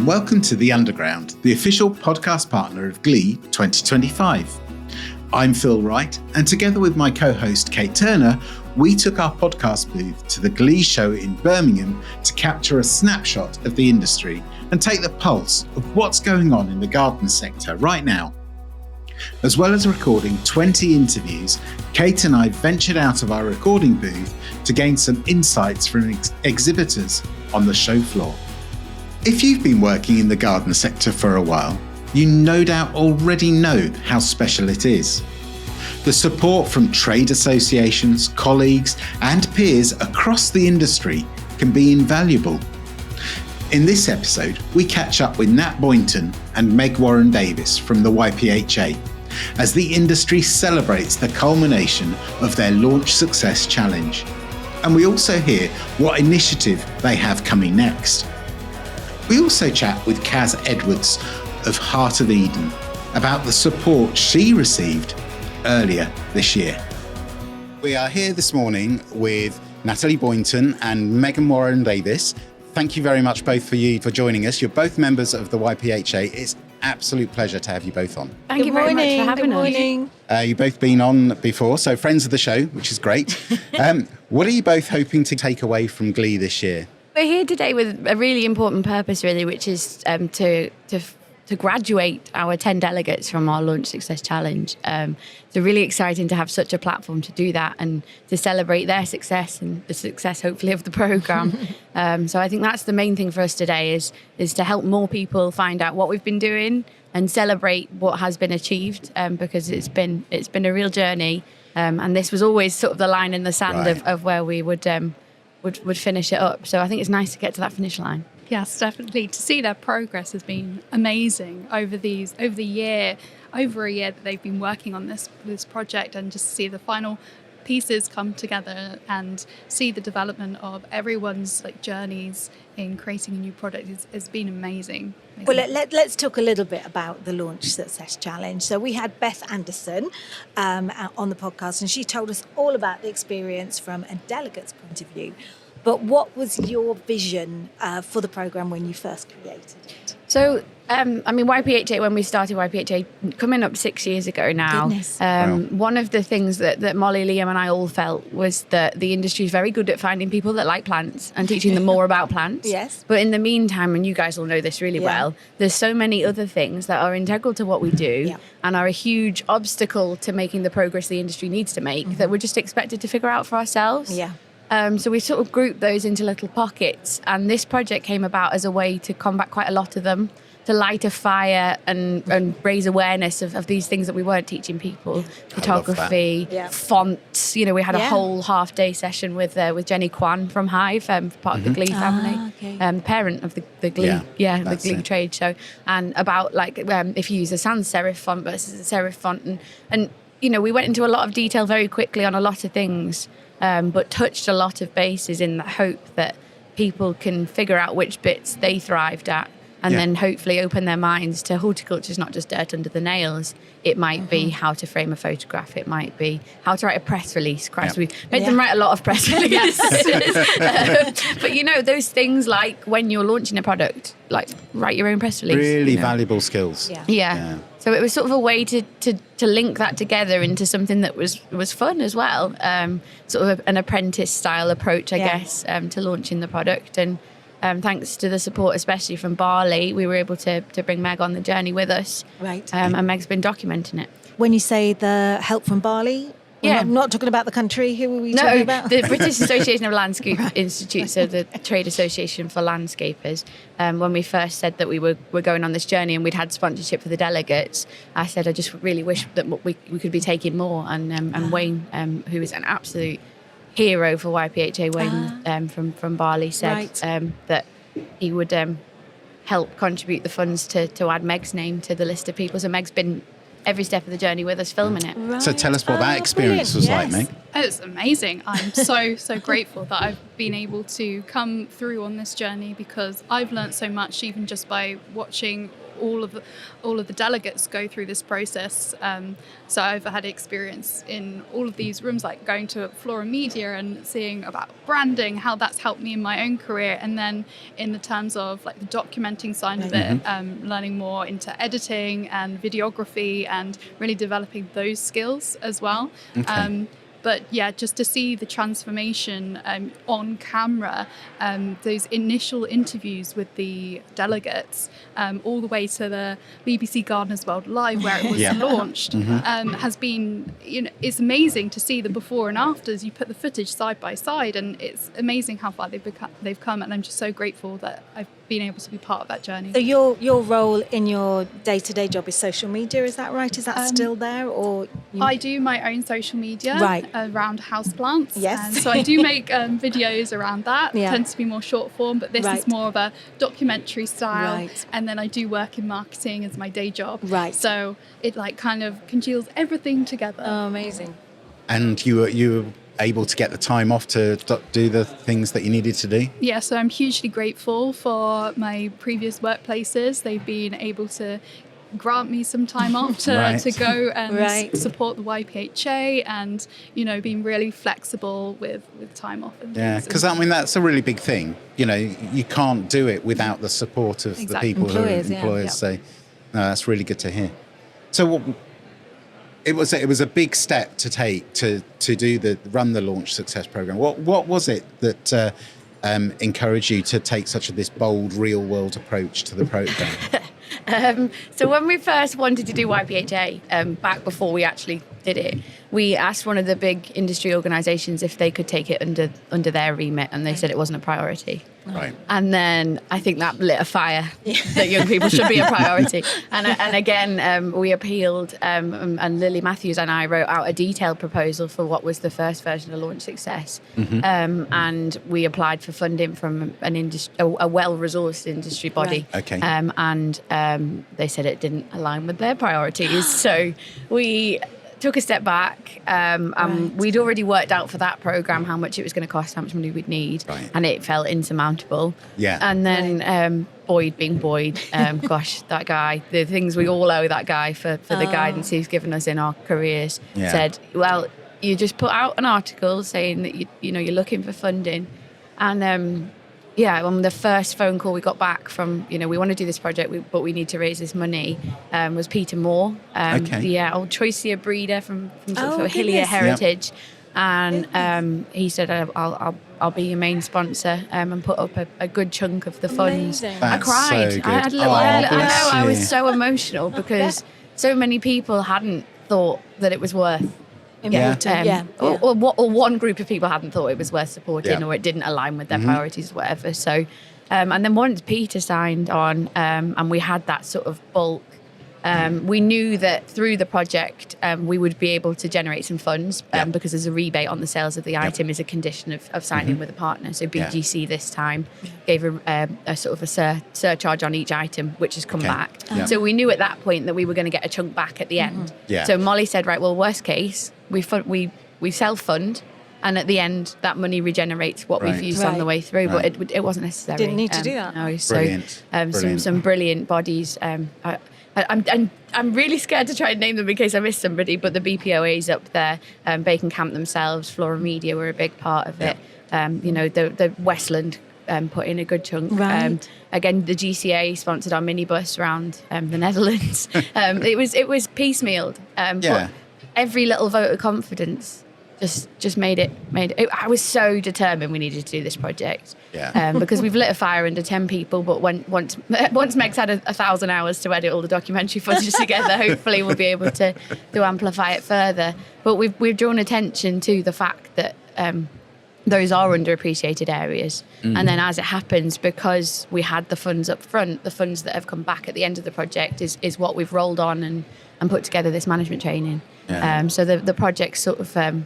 welcome to The Underground, the official podcast partner of Glee 2025. I'm Phil Wright, and together with my co-host Kate Turner, we took our podcast booth to the Glee show in Birmingham to capture a snapshot of the industry and take the pulse of what's going on in the garden sector right now. As well as recording 20 interviews, Kate and I ventured out of our recording booth to gain some insights from exhibitors on the show floor. If you've been working in the garden sector for a while, you no doubt already know how special it is. The support from trade associations, colleagues, and peers across the industry can be invaluable. In this episode, we catch up with Nat Boynton and Meg Warren-Davis from the YPHA as the industry celebrates the culmination of their Launch Success Challenge. And we also hear what initiative they have coming next. We also chat with Kaz Edwards of Heart of Eden about the support she received earlier this year. We are here this morning with Natalie Boynton and Megan Warren-Davis. Thank you very much both for joining us. You're both members of the YPHA. It's an absolute pleasure to have you both on. Thank you very much for having us. You've both been on before, so friends of the show, which is great. What are you both hoping to take away from Glee this year? We're here today with a really important purpose, really, which is to graduate our 10 delegates from our Launch Success Challenge. So really exciting to have such a platform to do that and to celebrate their success and the success, hopefully, of the programme. So I think that's the main thing for us today is to help more people find out what we've been doing and celebrate what has been achieved, because it's been a real journey. And this was always sort of the line in the sand of where we would finish it up. So I think it's nice to get to that finish line. Yes, definitely. To see their progress has been amazing over a year that they've been working on this project, and just see the final pieces come together and see the development of everyone's journeys in creating a new product has been amazing. Well, let's talk a little bit about the Launch Success Challenge. So we had Beth Anderson on the podcast, and she told us all about the experience from a delegate's point of view. But what was your vision for the programme when you first created it? So, YPHA, when we started YPHA, coming up 6 years ago now, one of the things that Molly, Liam and I all felt was that the industry is very good at finding people that like plants and teaching them more about plants. Yes. But in the meantime, and you guys all know this really well, there's so many other things that are integral to what we do and are a huge obstacle to making the progress the industry needs to make that we're just expected to figure out for ourselves. Yeah. So we sort of grouped those into little pockets, and this project came about as a way to combat quite a lot of them, to light a fire and raise awareness of these things that we weren't teaching people. Photography, fonts. We had a whole half-day session with Jenny Kwan from Hive, part of the Glee family, parent of the Glee, the Glee trade show, and about if you use a sans serif font versus a serif font, and we went into a lot of detail very quickly on a lot of things. But touched a lot of bases in the hope that people can figure out which bits they thrived at, and then hopefully open their minds to horticulture is not just dirt under the nails. It might be how to frame a photograph. It might be how to write a press release. Christ, we made them write a lot of press releases. But those things like when you're launching a product, write your own press release. Really valuable skills. Yeah. So it was sort of a way to link that together into something that was fun as well. Sort of an apprentice style approach, I guess, to launching the product. And thanks to the support, especially from Barley, we were able to bring Meg on the journey with us. Right. And Meg's been documenting it. When you say the help from Barley, I'm not talking about the country. Who are we talking about? The British Association of Landscape Institutes, so the trade association for landscapers. When we first said that we were going on this journey and we'd had sponsorship for the delegates, I said I just really wish that we could be taking more. And Wayne, who is an absolute hero for YPHA, Wayne from Barley, said that he would help contribute the funds to add Meg's name to the list of people. So Meg's been every step of the journey with us filming it. Right. So tell us what that experience was like, Meg. It's amazing. I'm so grateful that I've been able to come through on this journey, because I've learned so much even just by watching all of the delegates go through this process. So I've had experience in all of these rooms, like going to Flora Media and seeing about branding, how that's helped me in my own career, and then in the terms of like the documenting side of it, learning more into editing and videography and really developing those skills as well. Okay. But yeah, just to see the transformation on camera, those initial interviews with the delegates, all the way to the BBC Gardeners World Live where it was launched, has been, it's amazing to see the before and afters. You put the footage side by side, and it's amazing how far they've come. And I'm just so grateful that I've been able to be part of that journey. So your role in your day-to-day job is social media, is that right? Is that still there, or I do my own social media around houseplants. Yes. So I do make videos around that. Yeah. It tends to be more short form, but this is more of a documentary style. Right. And then I do work in marketing as my day job. Right. So it like kind of congeals everything together. Oh, amazing. And you were able to get the time off to do the things that you needed to do? Yeah, so I'm hugely grateful for my previous workplaces. They've been able to grant me some time off to go and support the YPHA, and being really flexible with time off and yeah, because I mean that's a really big thing. You can't do it without the support of the people Employers, who are employers. Yeah. So no, that's really good to hear. So it was a big step to take to run the Launch Success Program. What was it that encouraged you to take this bold, real world approach to the program? So when we first wanted to do YPHA, back before we actually did it, we asked one of the big industry organisations if they could take it under their remit, and they said it wasn't a priority. Right. And then I think that lit a fire that young people should be a priority. And again, we appealed, and Lily Matthews and I wrote out a detailed proposal for what was the first version of Launch Success. And we applied for funding from a well-resourced industry body. Right. Okay. And they said it didn't align with their priorities. So we took a step back, and we'd already worked out for that program how much it was going to cost, how much money we'd need, and it felt insurmountable. Yeah. And then Boyd being Boyd, gosh, that guy, the things we all owe that guy for the guidance he's given us in our careers, said, well, you just put out an article saying that you're looking for funding, and on the first phone call we got back from, we want to do this project, but we need to raise this money, was Peter Moore, old Choicea breeder from sort of Hillier Heritage. Yep. And he said, I'll be your main sponsor, and put up a good chunk of the funds. I cried. So good. I had a little, I was so emotional because so many people hadn't thought that it was worth or one group of people hadn't thought it was worth supporting, or it didn't align with their priorities or whatever. So and then once Peter signed on, and we had that sort of bulk, we knew that through the project we would be able to generate some funds, because there's a rebate on the sales of the item is a condition of signing with a partner. So BGC this time gave a sort of a surcharge on each item, which has come back. So we knew at that point that we were going to get a chunk back at the end. So Molly said, right, well, worst case, we self-fund, and at the end that money regenerates what we've used on the way through. But it wasn't necessary. Didn't need to do that. No. So some brilliant bodies. I'm really scared to try and name them in case I miss somebody, but the BPOA's up there, Bacon Camp themselves, Flora Media were a big part of it. The Westland put in a good chunk. Again, the GCA sponsored our minibus around the Netherlands. It was piecemealed, but every little vote of confidence just made it. I was so determined we needed to do this project. Because we've lit a fire under 10 people, but once Meg's had 1,000 hours to edit all the documentary footage together, hopefully we'll be able to amplify it further. But we've drawn attention to the fact that those are underappreciated areas. And then as it happens, because we had the funds up front, the funds that have come back at the end of the project is what we've rolled on and put together this management training. So the project sort of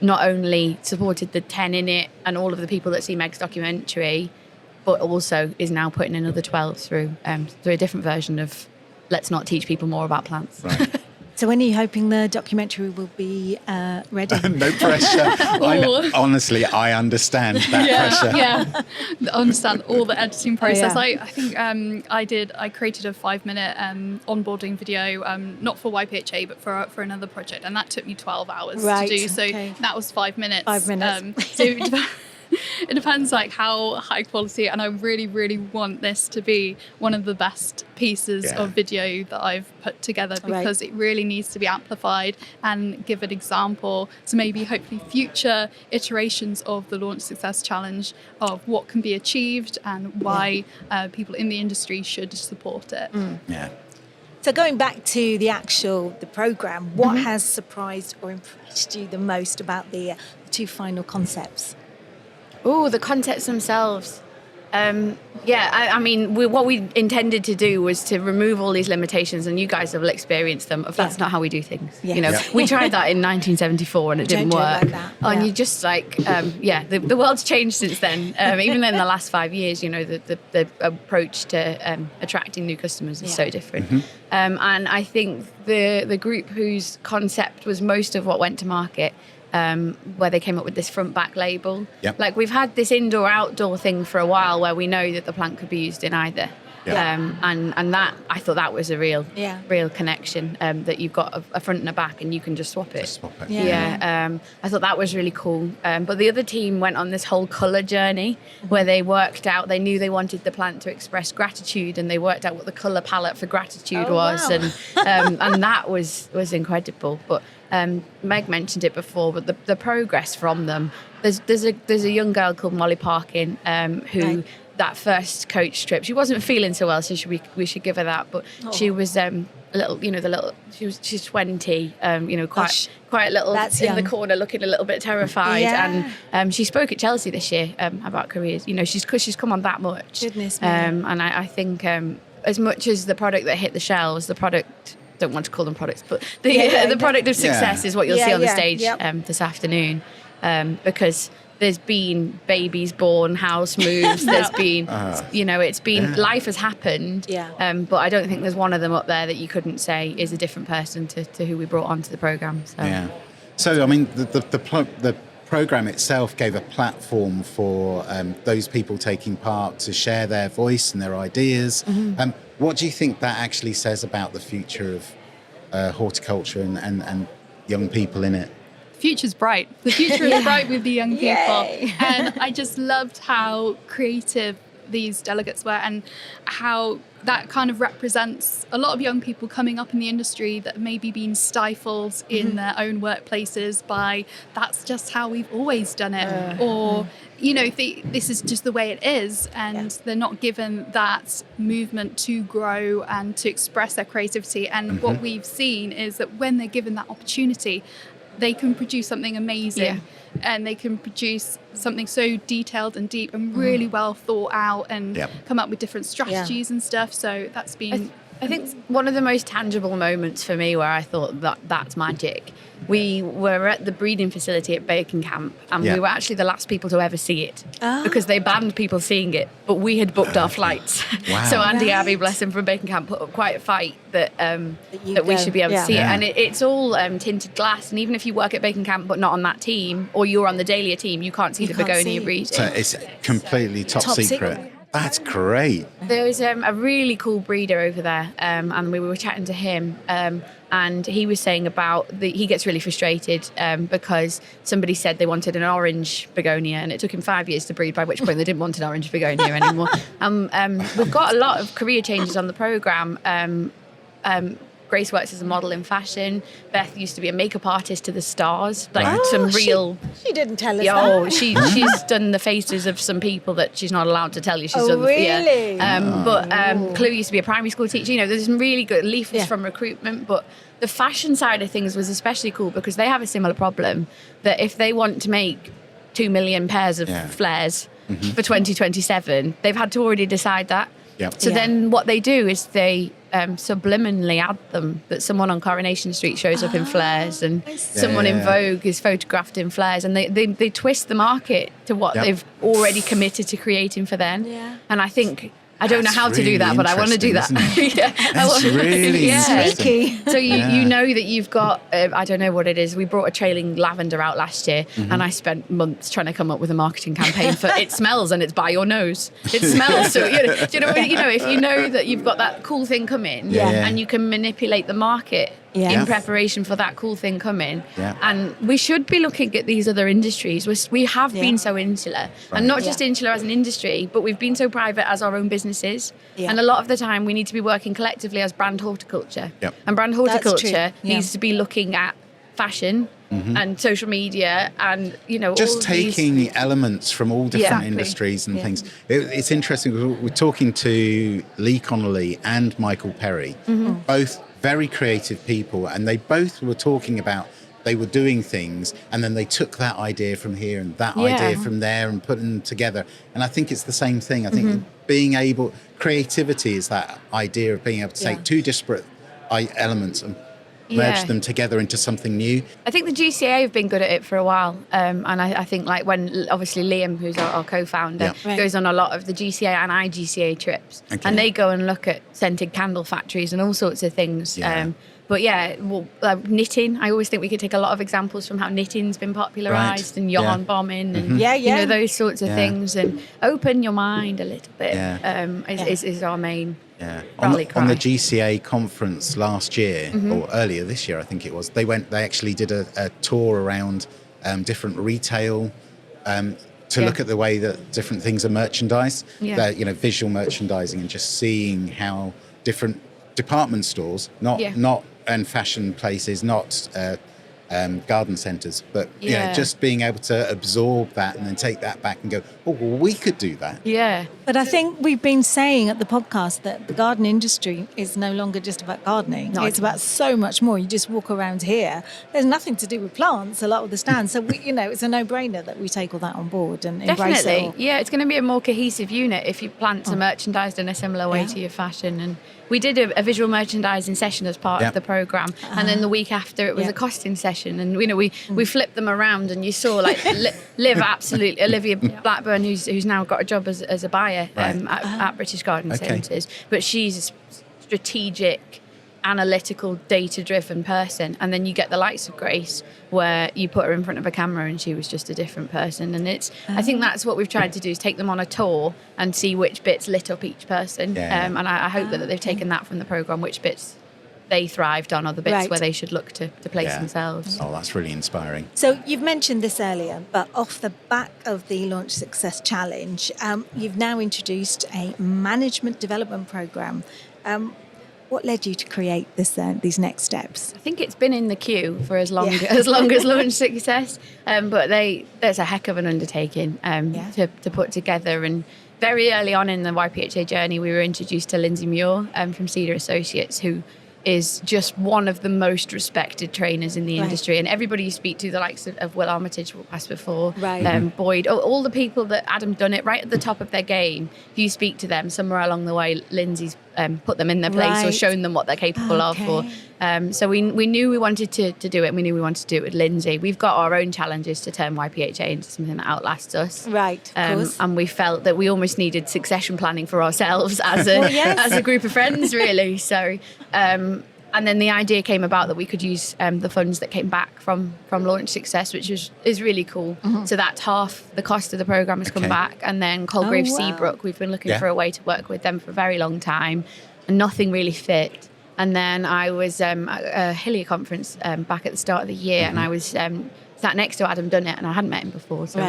not only supported the 10 in it and all of the people that see Meg's documentary, but also is now putting another 12 through a different version of Let's Not Teach People More About Plants. So when are you hoping the documentary will be ready? No pressure. Honestly, I understand that pressure. Yeah, I understand all the editing process. Yeah. I think I created a 5-minute onboarding video, not for YPHA, but for another project, and that took me 12 hours to do. So that was 5 minutes. 5 minutes. So it depends like how high quality, and I really, really want this to be one of the best pieces of video that I've put together, because it really needs to be amplified and give an example to maybe hopefully future iterations of the Launch Success Challenge of what can be achieved and why people in the industry should support it. Yeah. So going back to the programme, what has surprised or impressed you the most about the 2 final concepts? Oh, the concepts themselves. I mean, what we intended to do was to remove all these limitations, and you guys have experienced them. That's not how we do things. Yeah. You know, we tried that in 1974 and it didn't work. Like that. And you just the world's changed since then. Even in the last 5 years, you know, the approach to attracting new customers is so different. And I think the group whose concept was most of what went to market, where they came up with this front-back label. Yep. Like, we've had this indoor-outdoor thing for a while where we know that the plant could be used in either. And that, I thought that was a real connection, that you've got a front and a back and you can just swap it. I thought that was really cool. But the other team went on this whole colour journey where they worked out, they knew they wanted the plant to express gratitude, and they worked out what the colour palette for gratitude was. Wow. And that was incredible. But Meg mentioned it before, but the progress from them, there's a young girl called Molly Parkin who that first coach trip, she wasn't feeling so well, so we should give her that. But she was she's 20, quite little. That's in young. the corner, looking a little bit terrified. Yeah. And she spoke at Chelsea this year about careers. You know, she's come on that much. Goodness me. And I think as much as the product that hit the shelves, the product, don't want to call them products, but the product of success is what you'll see on the stage this afternoon, because there's been babies born, house moves, there's been, it's been, life has happened, but I don't think there's one of them up there that you couldn't say is a different person to who we brought onto the programme. So, I mean, the programme itself gave a platform for those people taking part to share their voice and their ideas. What do you think that actually says about the future of horticulture and young people in it? Future's bright. The future is bright with the young people. And I just loved how creative these delegates were, and how that kind of represents a lot of young people coming up in the industry that have maybe been stifled in their own workplaces by that's just how we've always done it, or this is just the way it is, and they're not given that movement to grow and to express their creativity. And what we've seen is that when they're given that opportunity, they can produce something amazing, and they can produce something so detailed and deep and really well thought out, and come up with different strategies and stuff. So that's been... I think one of the most tangible moments for me where I thought that's magic. We were at the breeding facility at Bacon Camp, and we were actually the last people to ever see it because they banned people seeing it, but we had booked our flights. Wow. So Andy Abbey, bless him, from Bacon Camp put up quite a fight that we should be able to see it. And it's all tinted glass, and even if you work at Bacon Camp but not on that team, or you're on the Dahlia team, you can't see the begonia breeding. So it's completely top secret. That's great. There was a really cool breeder over there, and we were chatting to him, and he was saying about he gets really frustrated because somebody said they wanted an orange begonia, and it took him 5 years to breed, by which point they didn't want an orange begonia anymore. We've got a lot of career changes on the programme. Grace works as a model in fashion. Beth used to be a makeup artist to the stars, She didn't tell us that. She's done the faces of some people that she's not allowed to tell you. She's done really? Chloe used to be a primary school teacher. You know, there's some really good. Leaf was from recruitment, but the fashion side of things was especially cool because they have a similar problem that if they want to make 2 million pairs of flares for 2027, they've had to already decide that. So then what they do is they subliminally add them, that someone on Coronation Street shows up in flares, and someone in Vogue is photographed in flares, and they twist the market to what they've already committed to creating for them. And I think I don't know how to do that, but I want to do that. That's really Sneaky. So you know that you've got, I don't know what it is. We brought a trailing lavender out last year, and I spent months trying to come up with a marketing campaign for it smells and it's by your nose. It smells. So if you know that you've got that cool thing coming, and you can manipulate the market in preparation for that cool thing coming. Yeah. And we should be looking at these other industries. We have been so insular, and not just insular as an industry, but we've been so private as our own businesses. Yeah. And a lot of the time we need to be working collectively as brand horticulture. Yep. And brand horticulture needs to be looking at fashion and social media and, just all taking these elements from all different industries and things. It's interesting. We're talking to Lee Connolly and Michael Perry, both very creative people, and they both were talking about they were doing things and then they took that idea from here and that idea from there and put them together. And I think it's the same thing. I think creativity is that idea of being able to take two disparate elements and merge them together into something new. I think the GCA have been good at it for a while. And I think like when obviously Liam, who's our co-founder, goes on a lot of the GCA and IGCA trips. Okay. And they go and look at scented candle factories and all sorts of things. Yeah. But knitting, I always think we could take a lot of examples from how knitting's been popularised and yarn bombing and those sorts of things, and open your mind a little bit is our main rally cry. On the GCA conference last year, or earlier this year I think it was, they actually did a tour around different retail to look at the way that different things are merchandised, visual merchandising, and just seeing how different department stores, not and fashion places, not garden centres, but just being able to absorb that and then take that back and go, oh, well, we could do that. Yeah. But I think we've been saying at the podcast that the garden industry is no longer just about gardening. No, it's about so much more. You just walk around here, there's nothing to do with plants, a lot of the stands. So, it's a no-brainer that we take all that on board and embrace it all. Yeah, it's going to be a more cohesive unit if your plants are merchandised in a similar way to your fashion. And we did a visual merchandising session as part of the programme, and then the week after it was a costing session, and we flipped them around, and you saw like Liv, absolutely, Olivia Blackburn, who's now got a job as a buyer at British Garden Centres, but she's a strategic, analytical, data-driven person, and then you get the likes of Grace, where you put her in front of a camera and she was just a different person. And I think that's what we've tried to do, is take them on a tour and see which bits lit up each person. And I hope that they've taken that from the programme, which bits they thrived on, or the bits where they should look to place themselves. Oh, that's really inspiring. So you've mentioned this earlier, but off the back of the Launch Success Challenge, you've now introduced a management development programme. What led you to create these next steps? I think it's been in the queue for as long as Launch Success, but there's a heck of an undertaking to put together. And very early on in the YPHA journey, we were introduced to Lindsay Muir from Cedar Associates, who is just one of the most respected trainers in the industry. And everybody you speak to, the likes of Will Armitage walked past before, Boyd, all the people that Adam done it right at the top of their game, if you speak to them, somewhere along the way, Lindsay's put them in their place or shown them what they're capable of. So we knew we wanted to do it, and we knew we wanted to do it with Lindsay. We've got our own challenges to turn YPHA into something that outlasts us. Right, of course. And we felt that we almost needed succession planning for ourselves as a group of friends, really. So, and then the idea came about that we could use the funds that came back from Launch Success, which is really cool. So that's half the cost of the programme has come back. And then Colegrave Seabrook, we've been looking for a way to work with them for a very long time, and nothing really fit. And then I was at a Hillier conference back at the start of the year, and I was sat next to Adam Dunnett, and I hadn't met him before. So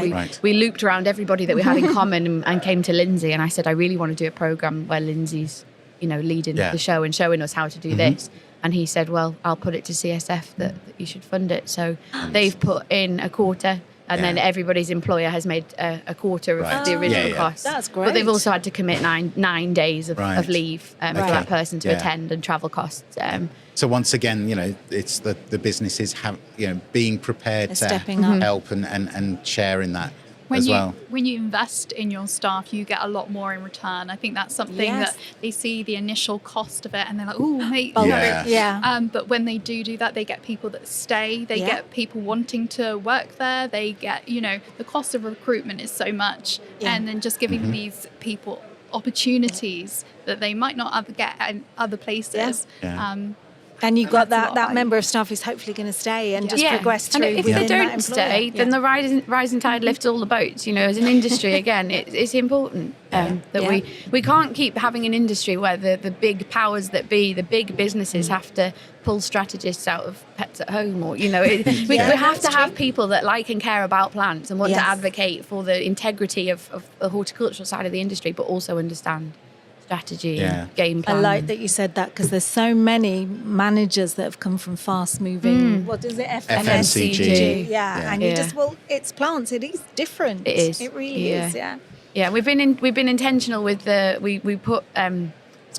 we looped around everybody that we had in common and came to Lindsay, and I said, I really want to do a programme where Lindsay's leading the show and showing us how to do this. And he said, well, I'll put it to CSF that you should fund it. So they've put in a quarter, and then everybody's employer has made a quarter of the original cost. That's great. But they've also had to commit nine days of leave for that person to attend, and travel costs. So once again, it's the businesses being prepared to help and share in that. When you invest in your staff, you get a lot more in return. I think that's something that they see the initial cost of it, and they're like, "Oh, mate." But when they do that, they get people that stay. They get people wanting to work there. They get, the cost of recruitment is so much, and then just giving these people opportunities that they might not get in other places. And you've got That's a lot that of member of staff who's hopefully going to stay and just progress through. And if within they that don't stay, employer. then the rising tide lifts all the boats. You know, as an industry, again, it's important that we can't keep having an industry where the big powers that be, the big businesses have to pull strategists out of Pets at Home, or we have to have people that like and care about plants and want to advocate for the integrity of the horticultural side of the industry, but also understand strategy and game plan. I like that you said that, because there's so many managers that have come from fast moving, what is it, FMCG. And you just, it's plants, it is different. It is. It really is, Yeah, we've been intentional with we put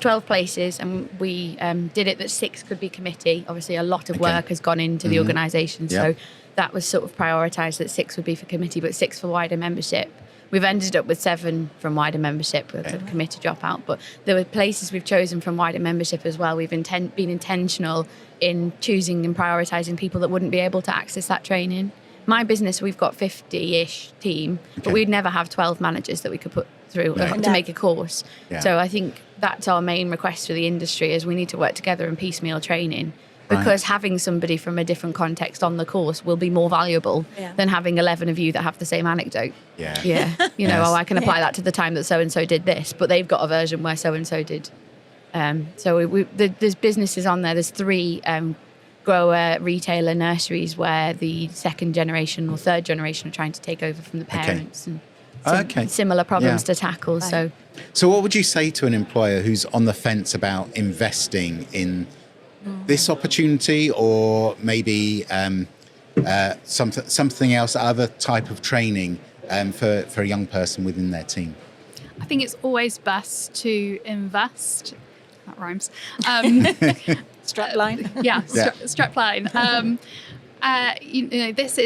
12 places, and we did it that 6 could be committee. Obviously a lot of work has gone into the organisation, so that was sort of prioritised, that 6 would be for committee, but 6 for wider membership. We've ended up with 7 from wider membership with the committee dropout, but there were places we've chosen from wider membership as well. We've been intentional in choosing and prioritising people that wouldn't be able to access that training. My business, we've got 50-ish team, but we'd never have 12 managers that we could put through to make a course. So I think that's our main request for the industry, is we need to work together in piecemeal training. Because having somebody from a different context on the course will be more valuable than having 11 of you that have the same anecdote. I can apply that to the time that so-and-so did this, but they've got a version where so-and-so did. There's businesses on there. There's 3 grower, retailer, nurseries where the second generation or third generation are trying to take over from the parents. And similar problems to tackle. So what would you say to an employer who's on the fence about investing in this opportunity, or maybe something else, other type of training for a young person within their team? I think it's always best to invest. That rhymes. Strapline. Strapline. This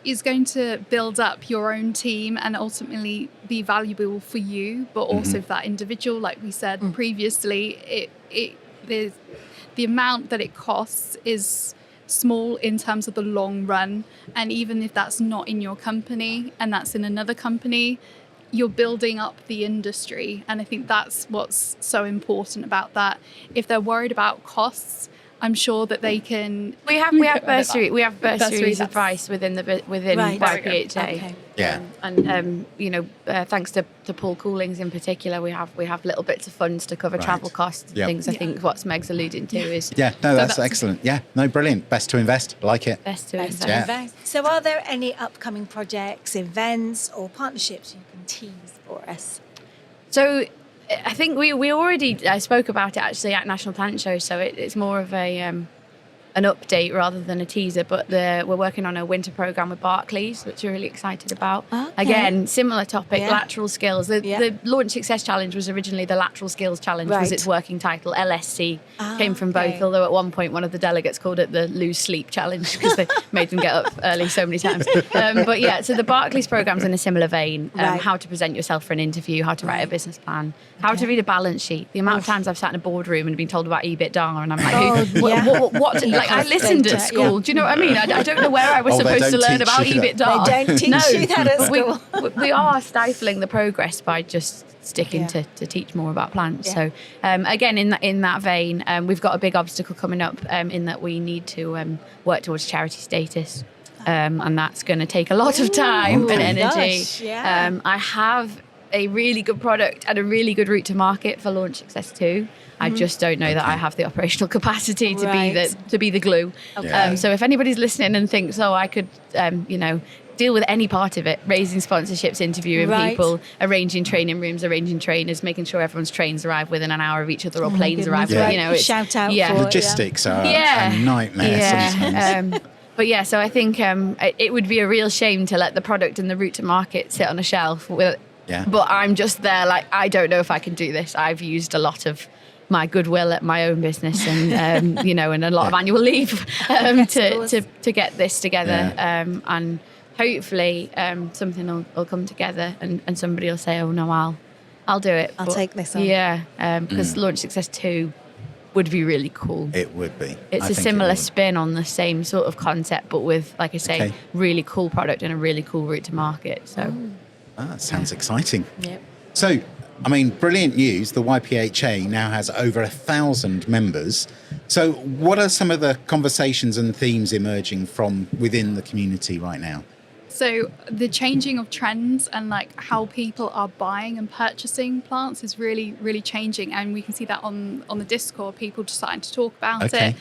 is going to build up your own team and ultimately be valuable for you, but also for that individual. Like we said previously, the amount that it costs is small in terms of the long run. And even if that's not in your company and that's in another company, you're building up the industry. And I think that's what's so important about that. If they're worried about costs, I'm sure that they can. We have bursaries advice within YPHA. Thanks to Paul Coolings in particular, we have little bits of funds to cover travel costs and things. I think what Meg's alluding to is that's excellent. Brilliant. Best to invest. Like it. Best to invest. So, are there any upcoming projects, events, or partnerships you can tease for us? So, I think we already spoke about it actually at National Plant Show, so it's more of an update rather than a teaser, but we're working on a winter programme with Barclays, which we're really excited about. Again, similar topic, lateral skills. The Launch Success Challenge was originally the Lateral Skills Challenge, was its working title. LSC came from both, although at one point one of the delegates called it the Lose Sleep Challenge because they made them get up early so many times. So the Barclays programme's in a similar vein. How to present yourself for an interview, how to write a business plan, how to read a balance sheet. The amount of times I've sat in a boardroom and been told about EBITDA, and I'm like, what I listened at school. Do you know what I mean? I don't know where I was supposed to learn about EBITDA. They don't teach you that at school. We are stifling the progress by just sticking to teach more about plants. So again, in that vein, we've got a big obstacle coming up in that we need to work towards charity status. And that's going to take a lot of time and energy. I have a really good product and a really good route to market for Launch Success 2. I just don't know that I have the operational capacity to be the glue. So if anybody's listening and thinks, I could, deal with any part of it, raising sponsorships, interviewing people, arranging training rooms, arranging trainers, making sure everyone's trains arrive within an hour of each other or planes arrive. It's, shout out. Logistics are a nightmare sometimes. So I think it would be a real shame to let the product and the route to market sit on a shelf. But I'm just there like, I don't know if I can do this. I've used a lot of my goodwill at my own business and and a lot of annual leave to get this together. And hopefully something will come together and somebody will say, oh no, I'll do it. I'll take this on. Because Launch Success 2 would be really cool. It would be. It's a similar spin on the same sort of concept, but with, like I say, really cool product and a really cool route to market. So that sounds exciting. Yep. So I mean, brilliant news. The YPHA now has over 1,000 members. So what are some of the conversations and themes emerging from within the community right now? So the changing of trends and like how people are buying and purchasing plants is really, really changing. And we can see that on the Discord, people just starting to talk about it.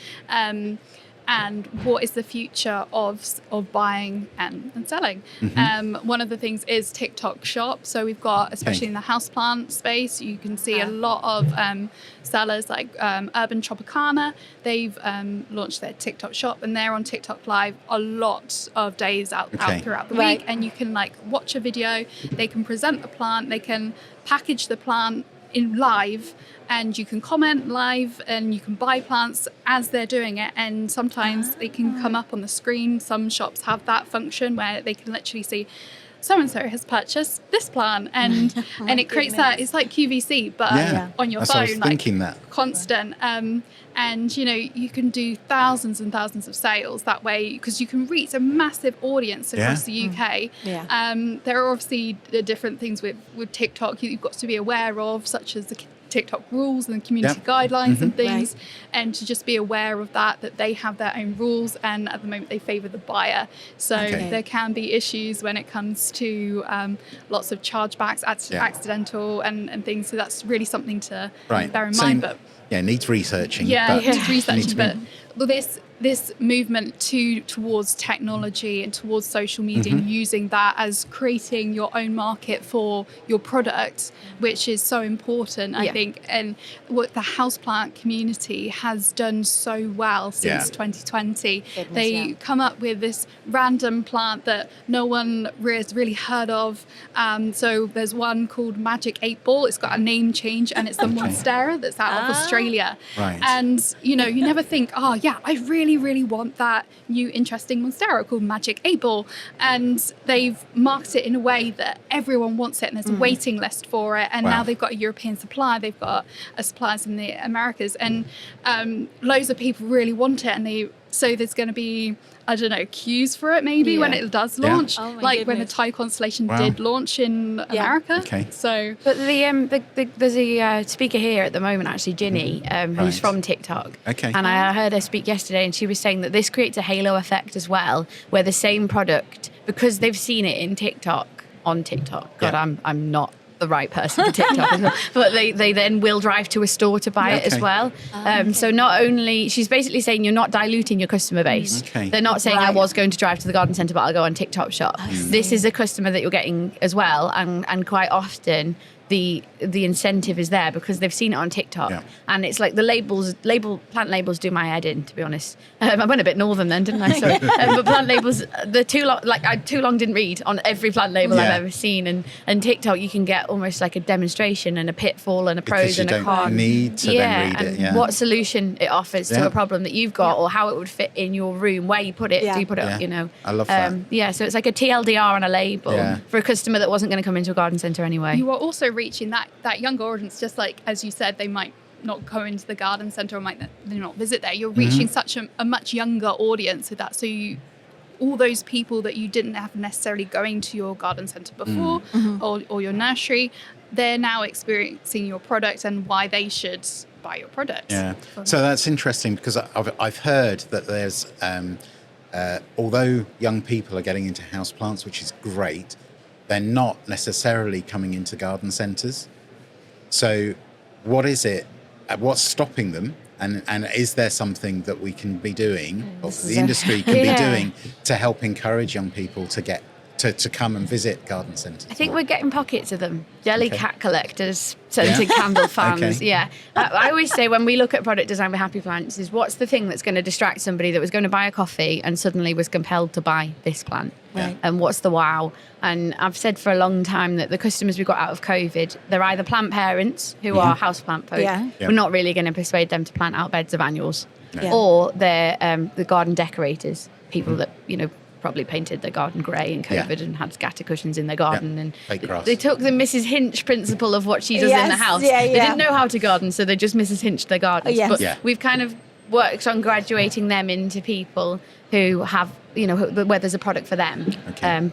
And what is the future of buying and selling. One of the things is TikTok shop. So we've got, especially in the houseplant space, you can see a lot of sellers like Urban Tropicana. They've launched their TikTok shop and they're on TikTok live a lot of days out throughout the week. And you can like watch a video, they can present the plant, they can package the plant in live, and you can comment live and you can buy plants as they're doing it, and sometimes they can come up on the screen. Some shops have that function where they can literally see so-and-so has purchased this plant, and it creates that, it's like QVC but on your phone, I was thinking that. Constant. And you know, you can do thousands and thousands of sales that way because you can reach a massive audience across the UK. There are obviously different things with TikTok you've got to be aware of, such as the TikTok rules and community guidelines and things, and to just be aware of that they have their own rules, and at the moment they favour the buyer. So there can be issues when it comes to lots of chargebacks, accidental and things. So that's really something to bear in mind. But needs researching. Needs researching. But this movement towards technology and towards social media and using that as creating your own market for your product, which is so important, I think. And what the houseplant community has done so well since 2020. They come up with this random plant that no one has really heard of. So there's one called Magic 8 Ball. It's got a name change, and it's the Monstera that's out of Australia. And you know, you never think, I really want that new interesting Monstera called Magic 8 Ball, and they've marketed it in a way that everyone wants it, and there's a waiting list for it, and now they've got a European supply, they've got a suppliers in the Americas, and loads of people really want it, and so there's going to be, I don't know, queues for it maybe when it does launch, when the Thai Constellation did launch in America. So, but there's a speaker here at the moment, actually, Ginny, who's from TikTok. And I heard her speak yesterday, and she was saying that this creates a halo effect as well, where the same product, because they've seen it in TikTok, on TikTok. God, I'm not the right person for TikTok as well. But they then will drive to a store to buy it as well. So not only, she's basically saying you're not diluting your customer base. They're not saying I was going to drive to the garden centre but I'll go on TikTok shop. This is a customer that you're getting as well, and quite often the incentive is there because they've seen it on TikTok, and it's like the plant labels do my head in, to be honest. I went a bit northern then, didn't I? Sorry. But plant labels, I too long didn't read on every plant label I've ever seen, and TikTok you can get almost like a demonstration and a pitfall and a pros and a con. Need to then read it. What solution it offers to a problem that you've got, or how it would fit in your room, where you put it, do you put it up, you know. I love that. So it's like a TLDR on a label for a customer that wasn't going to come into a garden centre anyway. You are also reaching that younger audience, just like as you said, they might not go into the garden centre or might not visit there. You're reaching such a much younger audience with that, so all those people that you didn't have necessarily going to your garden centre before or your nursery, they're now experiencing your product and why they should buy your product. So that's interesting, because I've heard that there's although young people are getting into houseplants, which is great, they're not necessarily coming into garden centres. So what is it? What's stopping them? And is there something that we can be doing, or the industry can be doing, to help encourage young people to get to come and visit garden centres? I think we're getting pockets of them. Jelly cat collectors, scented candle fans. I always say when we look at product design with Happy Plants is what's the thing that's going to distract somebody that was going to buy a coffee and suddenly was compelled to buy this plant? And what's the wow? And I've said for a long time that the customers we got out of COVID, they're either plant parents who are houseplant folk. We're not really going to persuade them to plant out beds of annuals. Or they're the garden decorators, people that, you know, probably painted their garden grey in COVID and had scatter cushions in their garden, and they took the Mrs. Hinch principle of what she does in the house. They didn't know how to garden, so they just Mrs. Hinched their gardens. But we've kind of worked on graduating them into people who have, you know, where there's a product for them.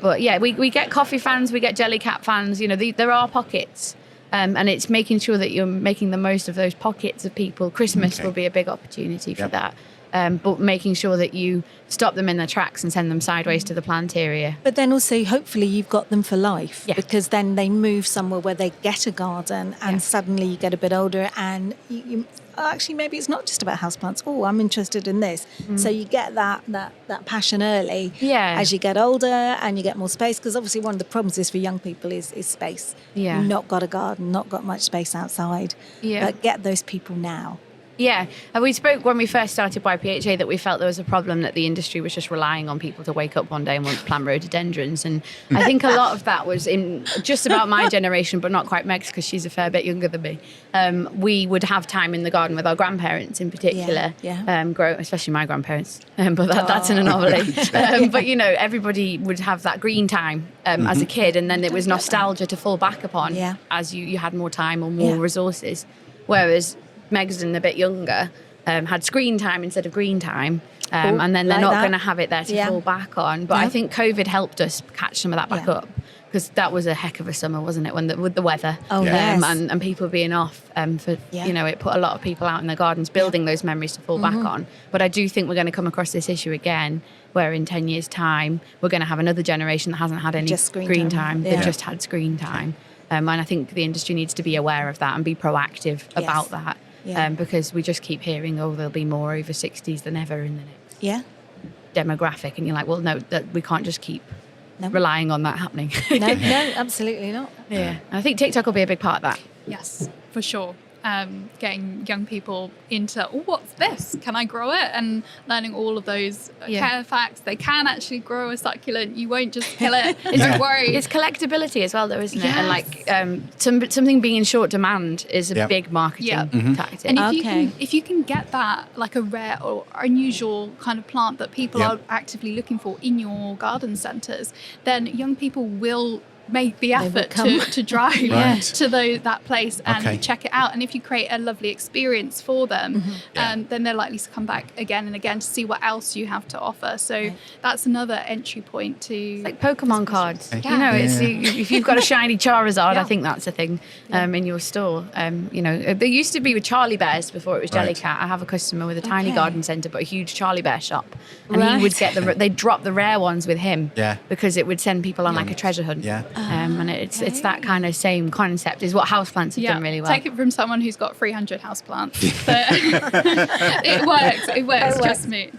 But we get coffee fans, we get jelly cat fans. You know, there are pockets. And it's making sure that you're making the most of those pockets of people. Christmas will be a big opportunity for that. But making sure that you stop them in their tracks and send them sideways to the plant area. But then also, hopefully, you've got them for life, because then they move somewhere where they get a garden, and suddenly you get a bit older, and you actually, maybe it's not just about houseplants. Oh, I'm interested in this. So you get that passion early as you get older and you get more space, because obviously one of the problems is for young people is space. You've not got a garden, not got much space outside. But get those people now. Yeah, and we spoke when we first started YPHA that we felt there was a problem that the industry was just relying on people to wake up one day and want to plant rhododendrons. And I think a lot of that was in just about my generation, but not quite Meg's, because she's a fair bit younger than me. We would have time in the garden with our grandparents in particular, grow, especially my grandparents, but that's an anomaly. But, you know, everybody would have that green time as a kid, and then it was nostalgia to fall back upon as you had more time or more resources. Whereas Meg's and a bit younger had screen time instead of green time, and then they're not going to have it there to fall back on. But I think COVID helped us catch some of that back up, because that was a heck of a summer, wasn't it, with the weather and people being off. You know, it put a lot of people out in their gardens building those memories to fall back on. But I do think we're going to come across this issue again, where in 10 years' time we're going to have another generation that hasn't had any screen time. They've just had screen time, and I think the industry needs to be aware of that and be proactive about that. Because we just keep hearing, there'll be more over 60s than ever in the next demographic. And you're like, well, no, that we can't just keep relying on that happening. No, absolutely not. Yeah. I think TikTok will be a big part of that. Yes, for sure. Getting young people into, what's this? Can I grow it? And learning all of those care facts. They can actually grow a succulent. You won't just kill it. Don't worry. It's collectability as well, though, isn't it? And like something being in short demand is a big marketing tactic. And if you can get that, like a rare or unusual kind of plant that people are actively looking for in your garden centres, then young people will make the effort to drive to that place and check it out. And if you create a lovely experience for them, then they're likely to come back again and again to see what else you have to offer. So that's another entry point to... It's like Pokemon cards. You know, if you've got a shiny Charizard, I think that's a thing in your store. You know, there used to be with Charlie Bears before it was Jellycat. I have a customer with a tiny garden centre but a huge Charlie Bear shop. And he would get they'd drop the rare ones with him because it would send people on like a treasure hunt. And it's that kind of same concept is what houseplants have done really well. Take it from someone who's got 300 houseplants. It works. Trust me.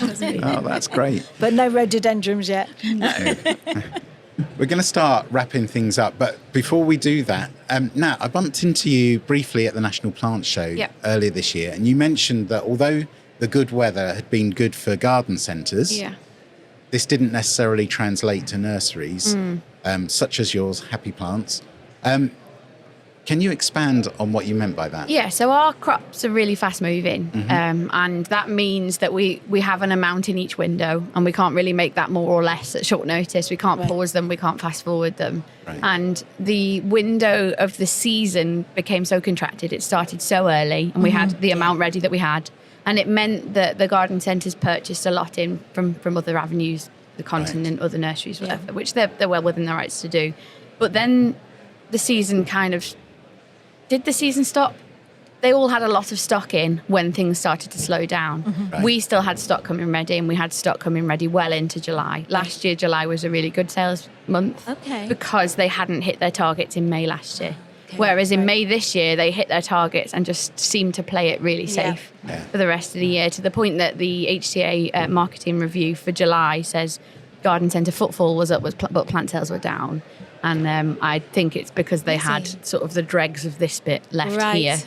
Oh, that's great. But no rhododendrons yet. No. We're going to start wrapping things up, but before we do that, Nat, I bumped into you briefly at the National Plant Show earlier this year, and you mentioned that although the good weather had been good for garden centres, this didn't necessarily translate to nurseries, such as yours, Happy Plants. Can you expand on what you meant by that? Yeah, so our crops are really fast moving, and that means that we have an amount in each window, and we can't really make that more or less at short notice. We can't pause them, we can't fast forward them. And the window of the season became so contracted, it started so early, and we had the amount ready that we had. And it meant that the garden centres purchased a lot in from other avenues, the continent, other nurseries, whatever, which they're well within their rights to do. But then the season did the season stop? They all had a lot of stock in when things started to slow down. We still had stock coming ready, and we had stock coming ready well into July. Last year, July was a really good sales month because they hadn't hit their targets in May last year. Whereas in May this year, they hit their targets and just seemed to play it really safe for the rest of the year, to the point that the HTA marketing review for July says garden centre footfall was up, but plant sales were down. And I think it's because they had sort of the dregs of this bit left here.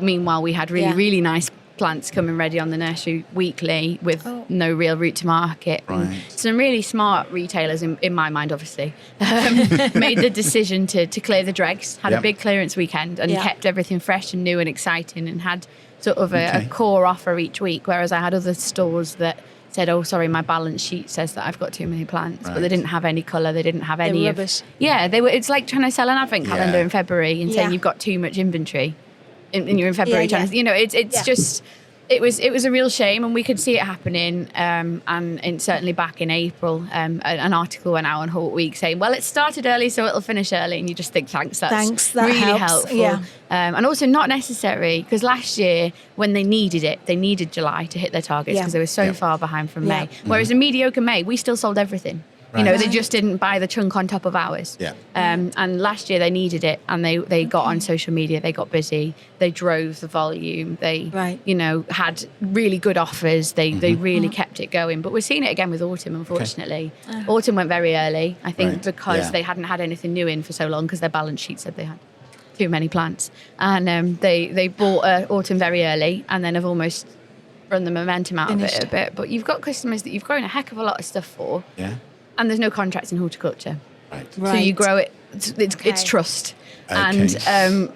Meanwhile, we had really nice plants coming ready on the nursery weekly with no real route to market. Some really smart retailers, in my mind, obviously, made the decision to clear the dregs, had a big clearance weekend, and kept everything fresh and new and exciting, and had sort of a core offer each week, whereas I had other stores that said, oh, sorry, my balance sheet says that I've got too many plants, but they didn't have any colour, they didn't have any rubbish. It's like trying to sell an advent calendar in February and saying you've got too much inventory. And you're in February trying to, it's just It was a real shame, and we could see it happening. And certainly back in April, an article went out on Hort Week saying, "Well, it started early, so it'll finish early." And you just think, "Thanks, that's that really helps. helpful." Yeah. And also not necessary, because last year when they needed July to hit their targets because they were so far behind from May. Whereas a mediocre May, we still sold everything. You know, they just didn't buy the chunk on top of ours. Yeah. And last year they needed it, and they got on social media, they got busy, they drove the volume, they, you know, had really good offers, they really kept it going. But we're seeing it again with autumn, unfortunately. Okay. Autumn went very early, I think, because they hadn't had anything new in for so long, because their balance sheet said they had too many plants. And they bought autumn very early, and then have almost run the momentum out of it a bit. But you've got customers that you've grown a heck of a lot of stuff for. Yeah. And there's no contracts in horticulture. Right. So you grow it, it's trust. Okay. And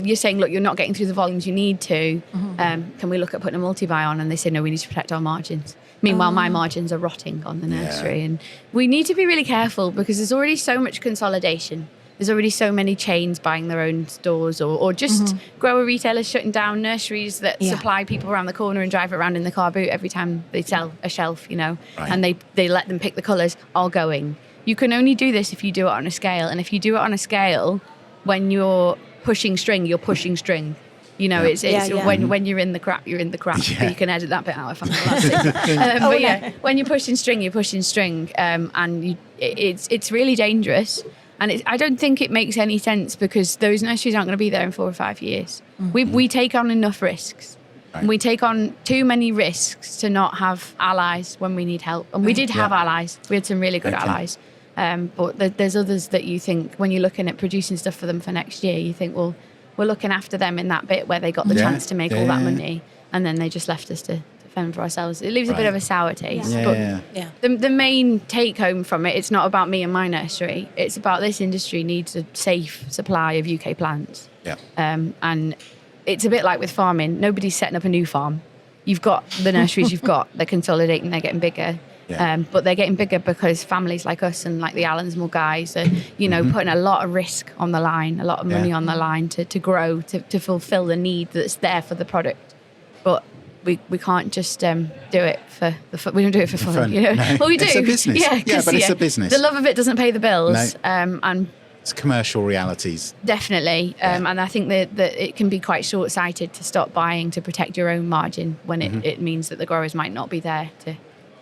you're saying, look, you're not getting through the volumes you need to. Can we look at putting a multi-buy on? And they say, no, we need to protect our margins. Meanwhile, my margins are rotting on the nursery. And we need to be really careful, because there's already so much consolidation. There's already so many chains buying their own stores, or just grower retailers shutting down nurseries that supply people around the corner and drive around in the car boot every time they sell a shelf, you know, and they let them pick the colours, all going. You can only do this if you do it on a scale. And if you do it on a scale, when you're pushing string, you're pushing string. You know, it's when you're in the crap, you're in the crap. Yeah. But you can edit that bit out if I'm allowed to. When you're pushing string, you're pushing string. And it's really dangerous. And I don't think it makes any sense, because those nurseries aren't going to be there in 4 or 5 years. We take on enough risks. Right. We take on too many risks to not have allies when we need help. And we did have allies. We had some really good allies. But there's others that you think, when you're looking at producing stuff for them for next year, you think, well, we're looking after them in that bit where they got the chance to make all that money. And then they just left us to fend for ourselves. It leaves a bit of a sour taste. The main take home from it, it's not about me and my nursery. It's about this industry needs a safe supply of UK plants. Yeah. And it's a bit like with farming. Nobody's setting up a new farm. You've got the nurseries you've got. They're consolidating. They're getting bigger. Yeah. But they're getting bigger because families like us and like the Allensmore guys are, you know, putting a lot of risk on the line, a lot of money on the line to grow, to fulfill the need that's there for the product. But we can't just do it for we don't do it for fun. You know? No. Well, we do. It's a business. Yeah, but it's a business. The love of it doesn't pay the bills. No. And it's commercial realities. Definitely. And I think that it can be quite short-sighted to stop buying to protect your own margin when it means that the growers might not be there to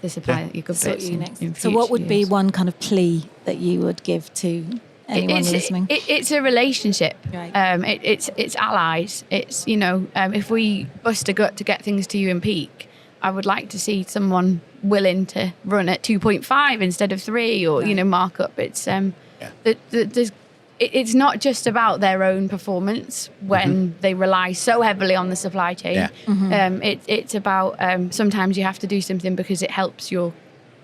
supply your good bits in So what would be one kind of plea that you would give to anyone listening? It's a relationship. Right. It's allies. It's, you know, if we bust a gut to get things to you in peak, I would like to see someone willing to run at 2.5 instead of 3, or you know, mark up. It's it's not just about their own performance when they rely so heavily on the supply chain. Yeah. It's about sometimes you have to do something because it helps your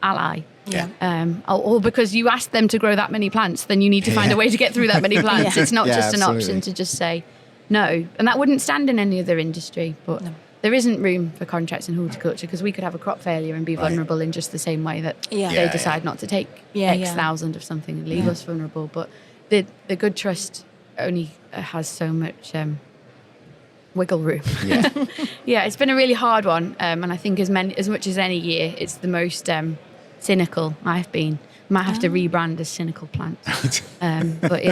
ally. Yeah. Or because you asked them to grow that many plants, then you need to find a way to get through that many plants. It's not just an option to just say no. And that wouldn't stand in any other industry. But there isn't room for contracts in horticulture, because we could have a crop failure and be vulnerable in just the same way that they decide not to take X thousand of something and leave us vulnerable. But the good trust only has so much wiggle room. Yeah, it's been a really hard one, and I think as much as any year, it's the most cynical I've been. Might have to rebrand as cynical plants. But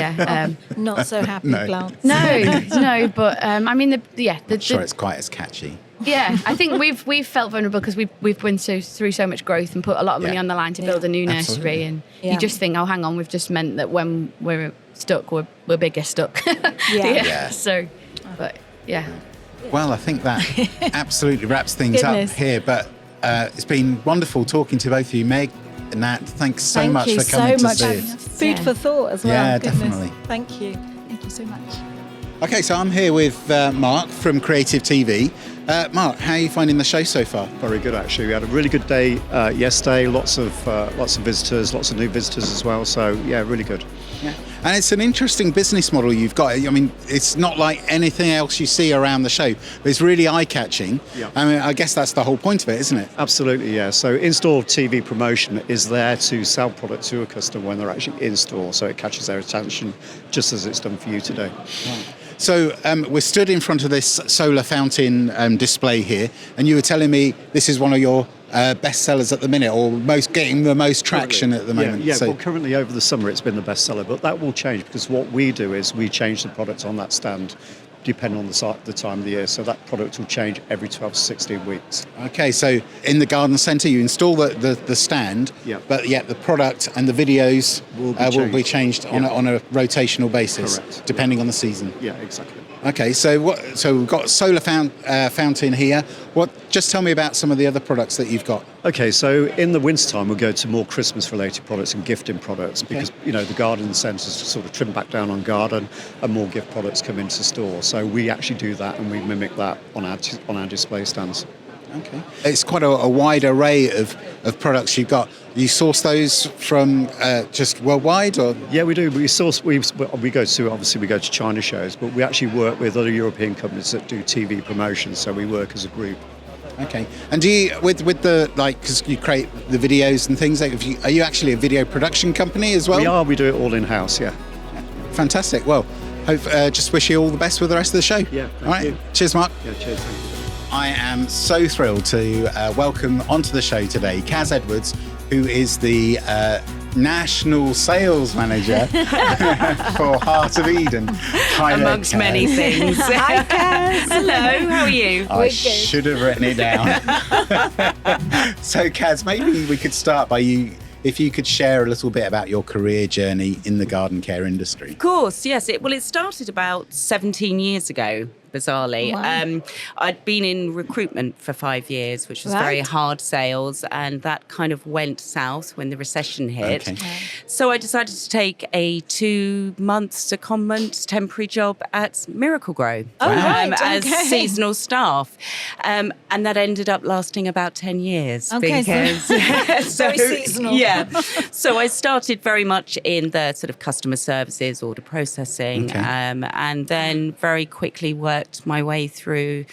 not so happy plants. No. But I mean, I'm sure it's quite as catchy. Yeah, I think we've felt vulnerable because we've been through so much growth and put a lot of money on the line to build a new nursery, and you just think, oh, hang on, we've just meant that when we're stuck, we're bigger stuck. So, but Well, I think that absolutely wraps things up here. But it's been wonderful talking to both of you, Meg and Nat. Thanks so much for coming to see us. Food for thought as well. Yeah, definitely. Thank you. Thank you so much. Okay, so I'm here with Mark from Creative TV. Mark, how are you finding the show so far? Very good, actually. We had a really good day yesterday. Lots of visitors, lots of new visitors as well. So yeah, really good. Yeah. And it's an interesting business model you've got. I mean, it's not like anything else you see around the show, but it's really eye-catching. Yeah. I mean, I guess that's the whole point of it, isn't it? Absolutely, yeah. So in-store TV promotion is there to sell product to a customer when they're actually in store, so it catches their attention just as it's done for you today. Right. So we're stood in front of this solar fountain display here, and you were telling me this is one of your best sellers at the minute, or getting the most traction at the moment. Yeah. Well, currently over the summer it's been the best seller, but that will change because what we do is we change the product on that stand depending on the time of the year. So that product will change every 12 to 16 weeks. Okay, so in the garden centre you install the stand, but yet the product and the videos will be changed on a rotational basis, Correct. depending on the season. Yeah, exactly. Okay, so we've got solar fountain here. Just tell me about some of the other products that you've got. Okay, so in the wintertime we'll go to more Christmas-related products and gifting products because, the garden centres sort of trim back down on garden and more gift products come into store. So we actually do that and we mimic that on our display stands. Okay. It's quite a wide array of products you've got. You source those from just worldwide, or? Yeah, we do. We go to China shows, but we actually work with other European companies that do TV promotions. So we work as a group. Okay. And do you, with the, because you create the videos and things, are you actually a video production company as well? We are. We do it all in-house, yeah. Fantastic. Well, just wish you all the best with the rest of the show. Yeah, thank you. Cheers, Mark. Yeah, cheers. Thank you. I am so thrilled to welcome onto the show today Kaz Edwards, who is the National Sales Manager for Heart of Eden. Hi there, amongst many things. Hi, Kaz. Hello, how are you? I should have written it down. So, Kaz, maybe we could start by if you could share a little bit about your career journey in the garden care industry. Of course, yes. It started about 17 years ago, bizarrely. Wow. I'd been in recruitment for 5 years, which was very hard sales, and that kind of went south when the recession hit. Okay. So I decided to take a 2-month secondment temporary job at Miracle Grow as seasonal staff. And that ended up lasting about 10 years. Okay, because very seasonal. Yeah. So I started very much in the sort of customer services, order processing, and then very quickly worked my way through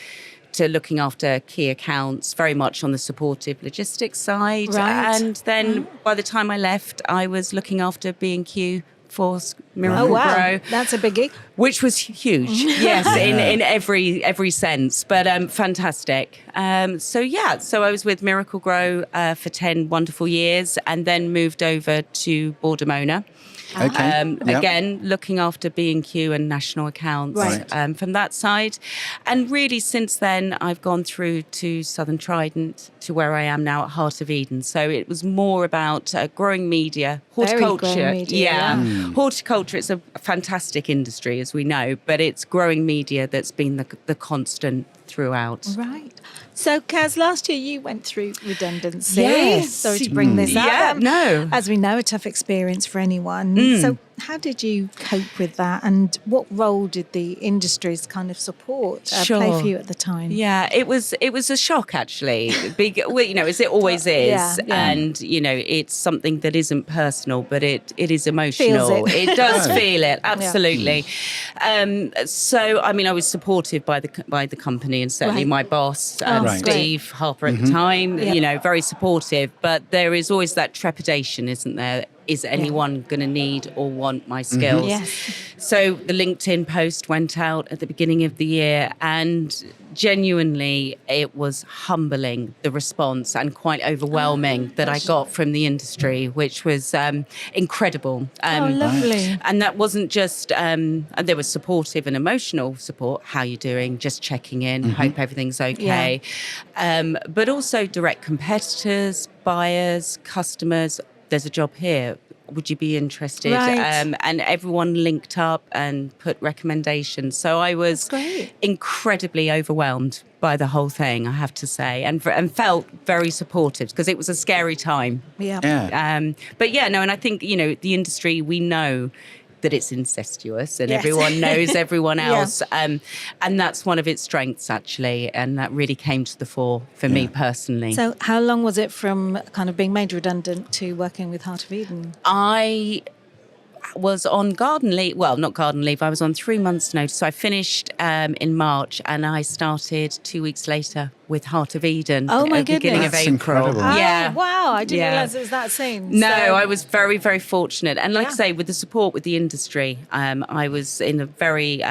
to looking after key accounts, very much on the supportive logistics side. Right. And then by the time I left, I was looking after B&Q for Miracle Grow. That's a biggie. Which was huge, yes, in every sense, but fantastic. So I was with Miracle Grow for 10 wonderful years, and then moved over to Bordemona. Again, looking after B&Q and national accounts from that side. And really since then, I've gone through to Southern Trident, to where I am now at Heart of Eden. So it was more about growing media, horticulture. Very growing media, Horticulture, it's a fantastic industry, as we know, but it's growing media that's been the constant throughout. Right. So, Kaz, last year you went through redundancy. Yes. Sorry to bring this up. Yeah, no. As we know, a tough experience for anyone. So, how did you cope with that, and what role did the industry's kind of support play for you at the time? Yeah, it was a shock, actually. Big, as it always is, and it's something that isn't personal, but it is emotional. Feels it. It does feel it, absolutely. So, I mean, I was supported by the company, and certainly my boss, Steve Harper at the time. Very supportive. But there is always that trepidation, isn't there? Is anyone going to need or want my skills? Yes. So the LinkedIn post went out at the beginning of the year, and genuinely it was humbling, the response, and quite overwhelming that I got from the industry, which was incredible. Lovely. And that wasn't just, there was supportive and emotional support. How you doing? Just checking in. Hope everything's okay. But also direct competitors, buyers, customers. There's a job here. Would you be interested? Right. And everyone linked up and put recommendations. So I was incredibly overwhelmed by the whole thing, I have to say, and felt very supportive because it was a scary time. Yeah. And I think, the industry, we know that it's incestuous and everyone knows everyone else. And that's one of its strengths, actually. And that really came to the fore for me personally. So how long was it from kind of being made redundant to working with Heart of Eden? I was on garden leave. Well, not garden leave. I was on 3 months' notice. So I finished in March, and I started 2 weeks later with Heart of Eden. Oh my at the beginning goodness. of April. Incredible. Yeah. Wow, I didn't realise it was that soon. No, So- I was very, very fortunate. And like I say, with the support with the industry, I was in a very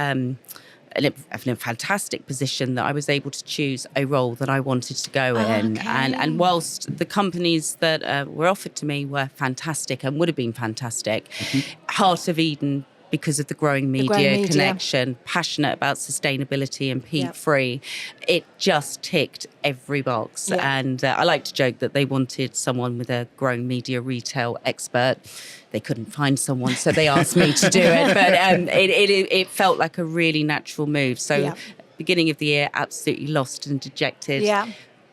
a fantastic position that I was able to choose a role that I wanted to go in. And whilst the companies that were offered to me were fantastic and would have been fantastic, Heart of Eden, because of the growing media connection, passionate about sustainability and peat-free, it just ticked every box. And I like to joke that they wanted someone with a growing media retail expert. They couldn't find someone, so they asked me to do it. But it felt like a really natural move. So beginning of the year, absolutely lost and dejected.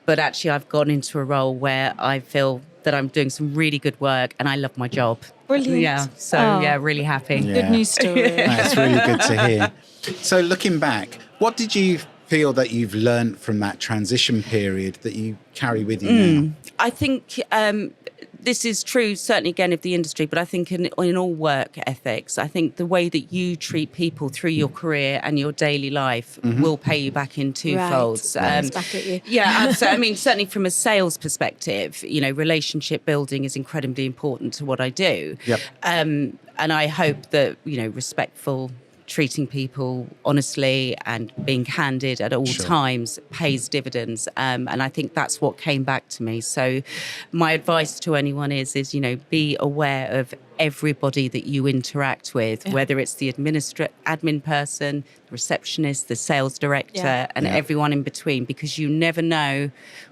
But actually, I've gone into a role where I feel that I'm doing some really good work and I love my job. Brilliant. Yeah. So, really happy. Yeah. Good news story. That's really good to hear. So looking back, what did you feel that you've learned from that transition period that you carry with you now? I think this is true, certainly again of the industry, but I think in all work ethics, I think the way that you treat people through your career and your daily life will pay you back in twofolds. Back at you. Yeah, absolutely. I mean, certainly from a sales perspective, relationship building is incredibly important to what I do. Yep. And I hope that, respectful treating people honestly and being candid at all times pays dividends. And I think that's what came back to me. So my advice to anyone is be aware of everybody that you interact with, whether it's the admin person, the receptionist, the sales director, and everyone in between, because you never know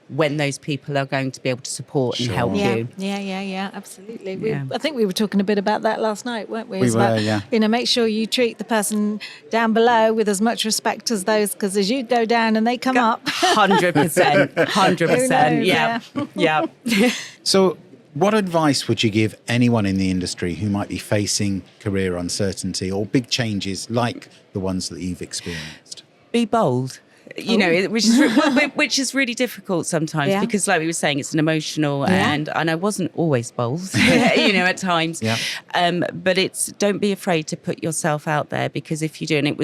when those people are going to be able to support and help you. Yeah, absolutely. I think we were talking a bit about that last night, weren't we? We were. Make sure you treat the person down below with as much respect as those, because as you go down and they come up. 100%. Yeah. So what advice would you give anyone in the industry who might be facing career uncertainty or big changes like the ones that you've experienced? Be bold. Which is really difficult sometimes because, like we were saying, it's an emotional and I wasn't always bold, at times. Yeah. But don't be afraid to put yourself out there, because if you do, and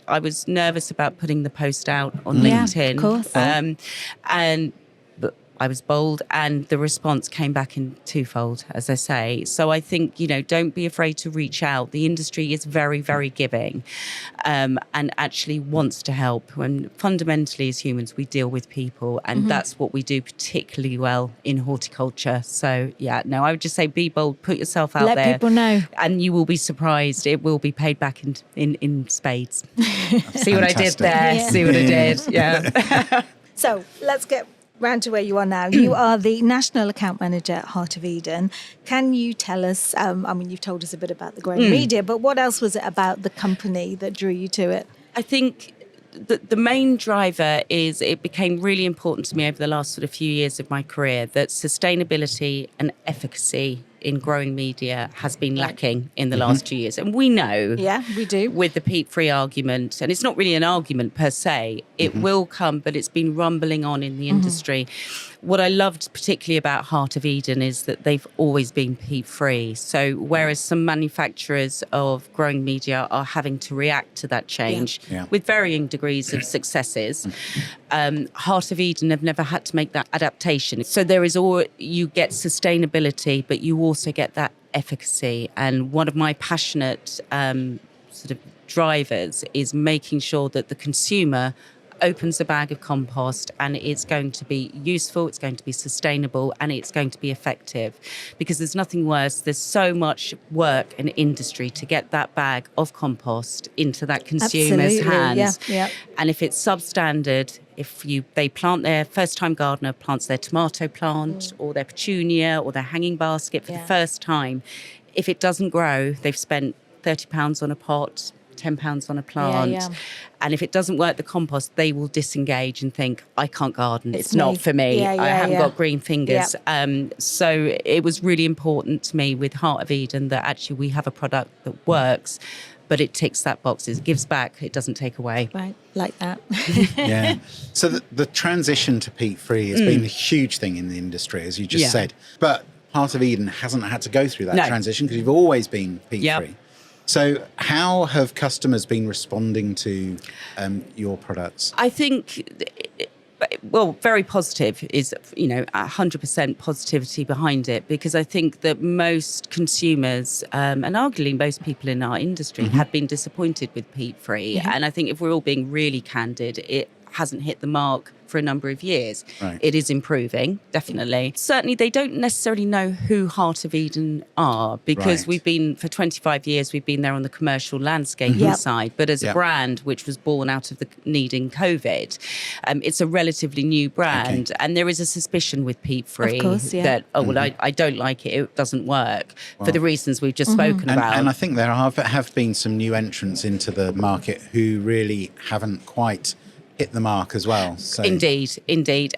I was nervous about putting the post out on LinkedIn. Of course. But I was bold, and the response came back in twofold, as I say. So I think, don't be afraid to reach out. The industry is very, very giving and actually wants to help. And fundamentally, as humans, we deal with people, and that's what we do particularly well in horticulture. So, I would just say be bold, put yourself out there. Let people know. And you will be surprised. It will be paid back in spades. See what I did there? Yeah. See what I did? Yeah. So let's get round to where you are now. You are the National Account Manager at Heart of Eden. Can you tell us, you've told us a bit about the growing media, but what else was it about the company that drew you to it? I think the main driver is it became really important to me over the last sort of few years of my career that sustainability and efficacy in growing media has been lacking in the last 2 years. And we know. Yeah, we do. With the peat-free argument, and it's not really an argument per se, it will come, but it's been rumbling on in the industry. What I loved particularly about Heart of Eden is that they've always been peat-free. So whereas some manufacturers of growing media are having to react to that change with varying degrees of successes, Heart of Eden have never had to make that adaptation. So you get sustainability, but you also get that efficacy. And one of my passionate sort of drivers is making sure that the consumer opens a bag of compost and it's going to be useful, it's going to be sustainable, and it's going to be effective. Because there's nothing worse. There's so much work in industry to get that bag of compost into that consumer's hands. Yeah. And if it's substandard, they plant their first-time gardener plants their tomato plant or their petunia or their hanging basket for the first time, if it doesn't grow, they've spent £30 on a pot, £10 on a plant. And if it doesn't work, the compost, they will disengage and think, I can't garden. It's not for me. I haven't got green fingers. So it was really important to me with Heart of Eden that actually we have a product that works, but it ticks that box. It gives back. It doesn't take away. Right, like that. So the transition to peat-free has been a huge thing in the industry, as you just said. But Heart of Eden hasn't had to go through that transition because you've always been peat-free. So how have customers been responding to your products? I think Well, very positive is, 100% positivity behind it, because I think that most consumers and arguably most people in our industry have been disappointed with peat-free. And I think if we're all being really candid, it hasn't hit the mark for a number of years. Right. It is improving, definitely. Certainly, they don't necessarily know who Heart of Eden are, because we've been, for 25 years, we've been there on the commercial landscaping side. But as a brand, which was born out of the need in COVID, it's a relatively new brand. And there is a suspicion with peat-free that, I don't like it, it doesn't work, for the reasons we've just spoken about. And I think there have been some new entrants into the market who really haven't quite hit the mark as well. So. Indeed.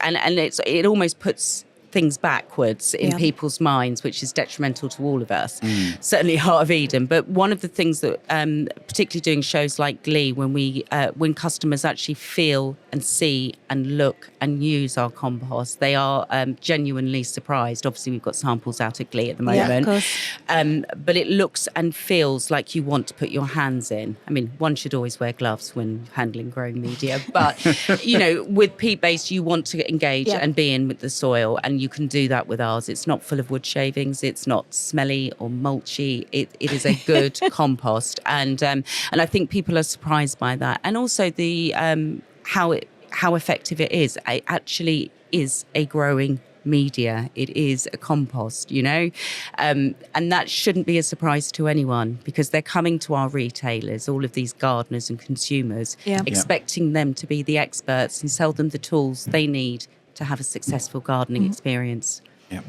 And it almost puts things backwards in people's minds, which is detrimental to all of us. Certainly Heart of Eden. But one of the things that, particularly doing shows like Glee, when customers actually feel and see and look and use our compost, they are genuinely surprised. Obviously, we've got samples out at Glee at the moment. Yeah, of course. But it looks and feels like you want to put your hands in. I mean, one should always wear gloves when handling growing media. But, with peat-based, you want to engage and be in with the soil. And you can do that with ours. It's not full of wood shavings. It's not smelly or mulchy. It is a good compost, and I think people are surprised by that. And also the how effective it is. It actually is a growing media. It is a compost, and that shouldn't be a surprise to anyone, because they're coming to our retailers, all of these gardeners and consumers, expecting them to be the experts and sell them the tools they need to have a successful gardening experience. Yeah.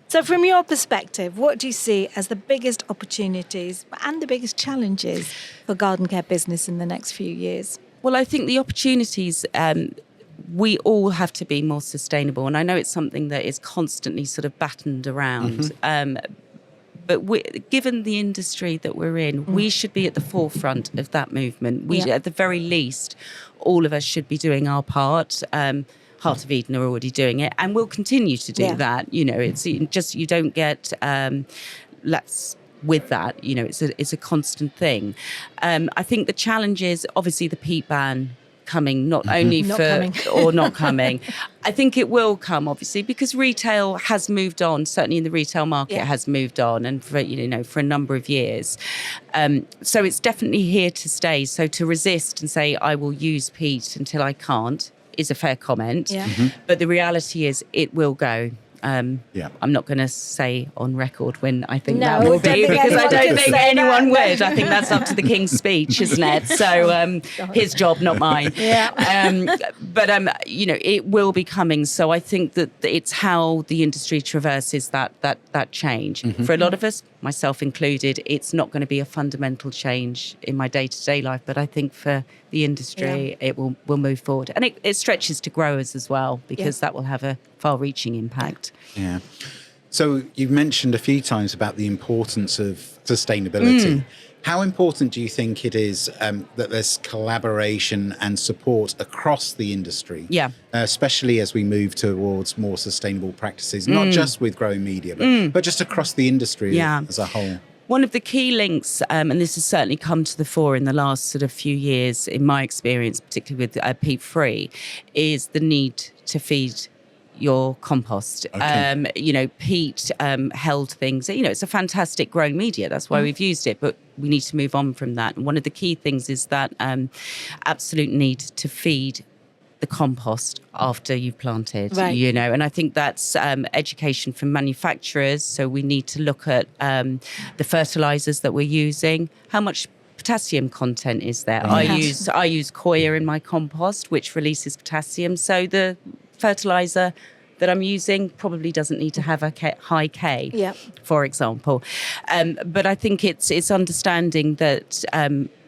So from your perspective, what do you see as the biggest opportunities and the biggest challenges for garden care business in the next few years? Well, I think the opportunities, we all have to be more sustainable. And I know it's something that is constantly sort of battened around. But given the industry that we're in, we should be at the forefront of that movement. At the very least, all of us should be doing our part. Heart of Eden are already doing it, and we'll continue to do that. It's just, you don't get with that. It's a constant thing. I think the challenge is obviously the peat ban coming, not only not coming. I think it will come, obviously, because retail has moved on. Certainly in the retail market has moved on, and for a number of years. So it's definitely here to stay. So to resist and say I will use peat until I can't is a fair comment. But the reality is it will go. I'm not going to say on record when I think that will be, because I don't think anyone would. I think that's up to the King's speech, isn't it? So his job, not mine. But it will be coming. So I think that it's how the industry traverses that change. For a lot of us, myself included, it's not going to be a fundamental change in my day-to-day life. But I think for the industry, it will move forward. And it stretches to growers as well, because that will have a far-reaching impact. Yeah. So you've mentioned a few times about the importance of sustainability. How important do you think it is that there's collaboration and support across the industry? Especially as we move towards more sustainable practices, not just with growing media, but just across the industry as a whole. One of the key links, and this has certainly come to the fore in the last sort of few years, in my experience, particularly with peat-free, is the need to feed your compost. Peat held things. It's a fantastic growing media. That's why we've used it, but we need to move on from that. And one of the key things is that absolute need to feed the compost after you've planted, and I think that's education from manufacturers. So we need to look at the fertilizers that we're using. How much potassium content is there? I use Koya in my compost, which releases potassium. So the fertilizer that I'm using probably doesn't need to have a high K, for example. But I think it's understanding that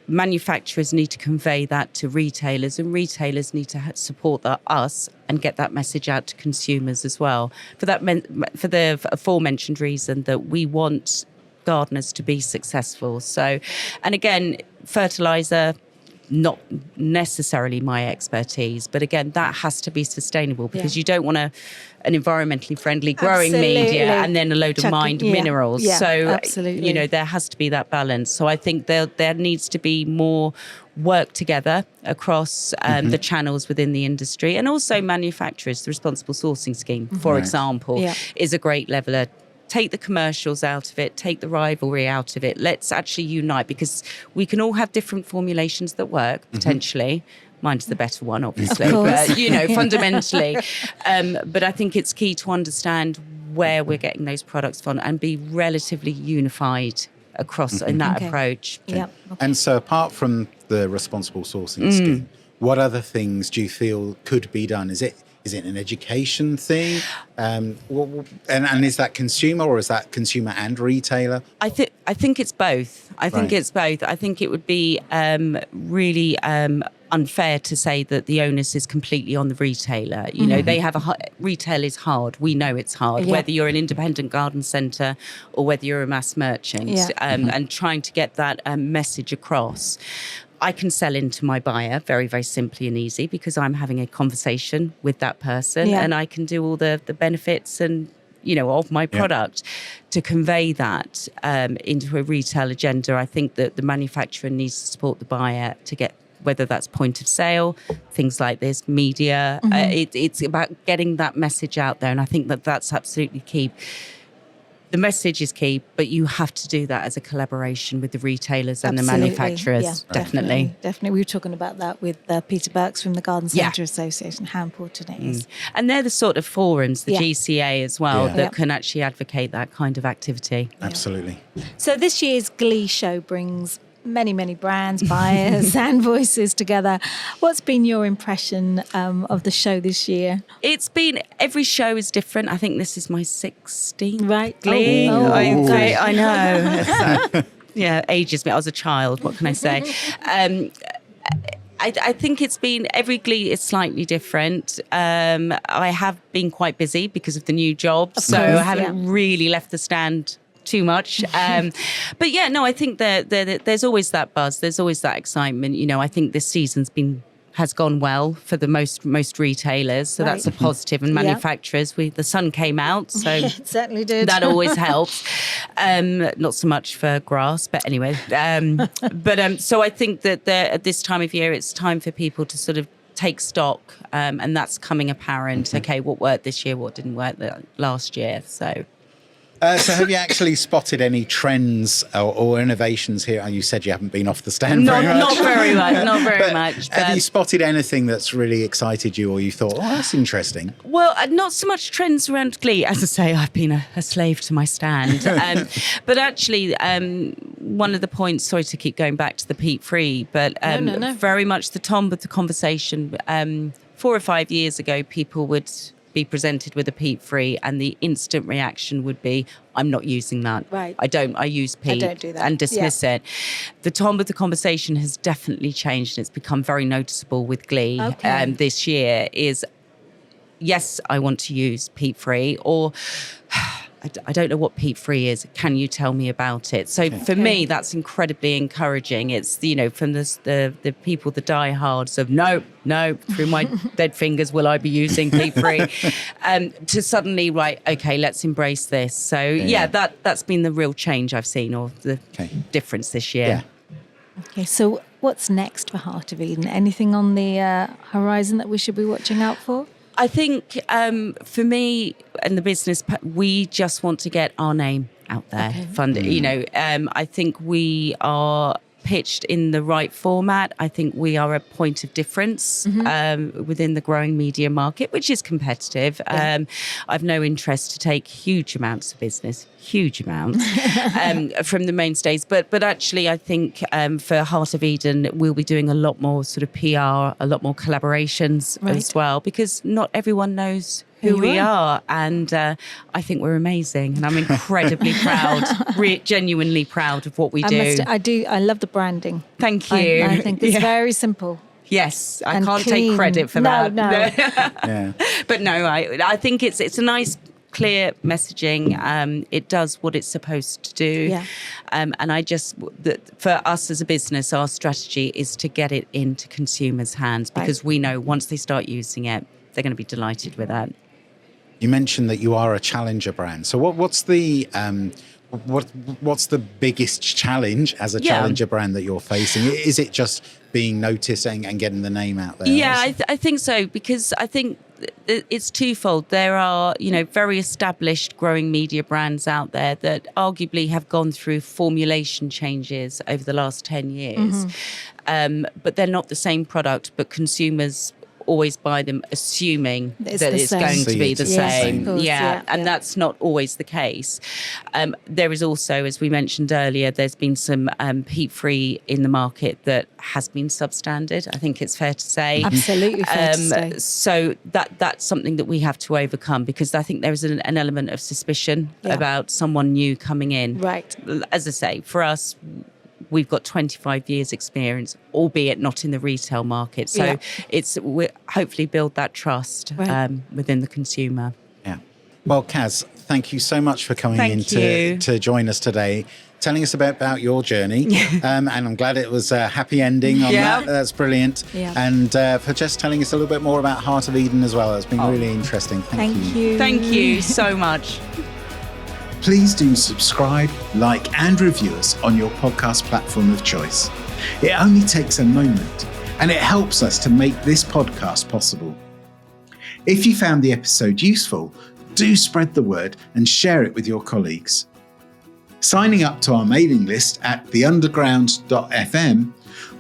manufacturers need to convey that to retailers, and retailers need to support us and get that message out to consumers as well. For the aforementioned reason that we want gardeners to be successful. So, and again, fertilizer, not necessarily my expertise, but again, that has to be sustainable because you don't want an environmentally friendly growing media and then a load of mined minerals. So, there has to be that balance. So I think there needs to be more work together across the channels within the industry, and also manufacturers. The responsible sourcing scheme, for example, is a great leveler. Take the commercials out of it, take the rivalry out of it. Let's actually unite, because we can all have different formulations that work, potentially. Mine's the better one, obviously, but, fundamentally. But I think it's key to understand where we're getting those products from and be relatively unified across in that approach. And so apart from the responsible sourcing scheme, what other things do you feel could be done? Is it an education thing? And is that consumer, or is that consumer and retailer? I think it's both. I think it would be really unfair to say that the onus is completely on the retailer. They have retail is hard. We know it's hard, whether you're an independent garden centre or whether you're a mass merchant, and trying to get that message across. I can sell into my buyer very, very simply and easy because I'm having a conversation with that person, and I can do all the benefits and of my product to convey that into a retail agenda. I think that the manufacturer needs to support the buyer to get, whether that's point of sale, things like this, media. It's about getting that message out there, and I think that that's absolutely key. The message is key, but you have to do that as a collaboration with the retailers and the manufacturers. Definitely. We were talking about that with Peter Burks from the Garden Centre Association, how important it is. And they're the sort of forums, the GCA as well, that can actually advocate that kind of activity. Absolutely. So this year's Glee show brings many, many brands, buyers and voices together. What's been your impression of the show this year? It's been, every show is different. I think this is my 16th I Glee. know. Ages me. I was a child. What can I say? I think it's been, every Glee is slightly different. I have been quite busy because of the new job, so I haven't really left the stand too much. But I think that there's always that buzz. There's always that excitement. I think this season's has gone well for the most retailers. So that's a positive. And manufacturers, the sun came out. So it certainly did. That always helps. Not so much for grass, but anyway. So I think that at this time of year, it's time for people to sort of take stock. And that's coming apparent. Okay, what worked this year? What didn't work last year? So have you actually spotted any trends or innovations here? You said you haven't been off the stand very much. Not very much. But have you spotted anything that's really excited you, or you thought, that's interesting? Well, not so much trends around Glee. As I say, I've been a slave to my stand. But actually, one of the points, sorry to keep going back to the peat-free, but very much the top of the conversation. 4 or 5 years ago, people would be presented with a peat-free and the instant reaction would be, I'm not using that. Right. I use peat. I don't do that. And dismiss it. The tone of the conversation has definitely changed, and it's become very noticeable with Glee this year is, yes, I want to use peat-free, or I don't know what peat-free is. Can you tell me about it? So for me, that's incredibly encouraging. It's, from the people, the diehards of no, through my dead fingers will I be using peat-free, to suddenly, let's embrace this. So that's been the real change I've seen, or the difference this year. Yeah. Okay, so what's next for Heart of Eden? Anything on the horizon that we should be watching out for? I think for me and the business, we just want to get our name out there. I think we are pitched in the right format. I think we are a point of difference within the growing media market, which is competitive. I've no interest to take huge amounts of business, from the mainstays. But actually, I think for Heart of Eden, we'll be doing a lot more sort of PR, a lot more collaborations as well, because not everyone knows who we are. And I think we're amazing. And I'm incredibly proud, genuinely proud of what we do. I love the branding. Thank you. I think it's very simple. Yes, I can't take credit for that. No. But no, I think it's a nice clear messaging. It does what it's supposed to do. Yeah. And for us as a business, our strategy is to get it into consumers' hands, because we know once they start using it, they're going to be delighted with it. You mentioned that you are a challenger brand. So what's the biggest challenge as a challenger brand that you're facing? Is it just being noticed and getting the name out there? Yeah, I think so, because I think it's twofold. There are, very established growing media brands out there that arguably have gone through formulation changes over the last 10 years. But they're not the same product, but consumers always buy them assuming that it's going to be the same. Course, and that's not always the case. There is also, as we mentioned earlier, there's been some peat-free in the market that has been substandard, I think it's fair to say. Absolutely fair to say. So that's something that we have to overcome, because I think there is an element of suspicion about someone new coming in. Right. As I say, for us, we've got 25 years experience, albeit not in the retail market. So we hopefully build that trust within the consumer. Yeah. Well, Kaz, thank you so much for coming to join us today, telling us about your journey. And I'm glad it was a happy ending on that. That's brilliant. Yeah. And for just telling us a little bit more about Heart of Eden as well. It's been really interesting. Thank you. Thank you so much. Please do subscribe, like and review us on your podcast platform of choice. It only takes a moment and it helps us to make this podcast possible. If you found the episode useful, do spread the word and share it with your colleagues. Signing up to our mailing list at theunderground.fm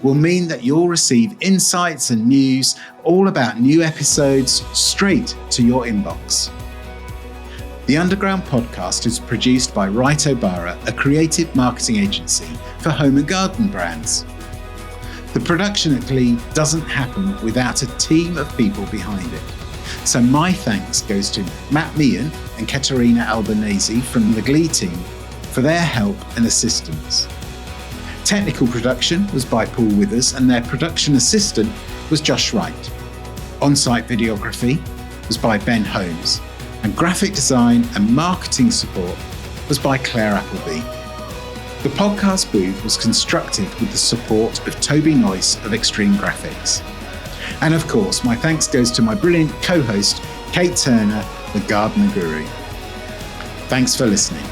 will mean that you'll receive insights and news all about new episodes straight to your inbox. The Underground podcast is produced by Wright O'Bara, a creative marketing agency for home and garden brands. The production at Glee doesn't happen without a team of people behind it. So my thanks goes to Matt Meehan and Katerina Albanese from the Glee team for their help and assistance. Technical production was by Paul Withers and their production assistant was Josh Wright. On-site videography was by Ben Holmes. And graphic design and marketing support was by Claire Appleby. The podcast booth was constructed with the support of Toby Noyce of Extreme Graphics. And of course, my thanks goes to my brilliant co-host, Kate Turner, the Gardener Guru. Thanks for listening.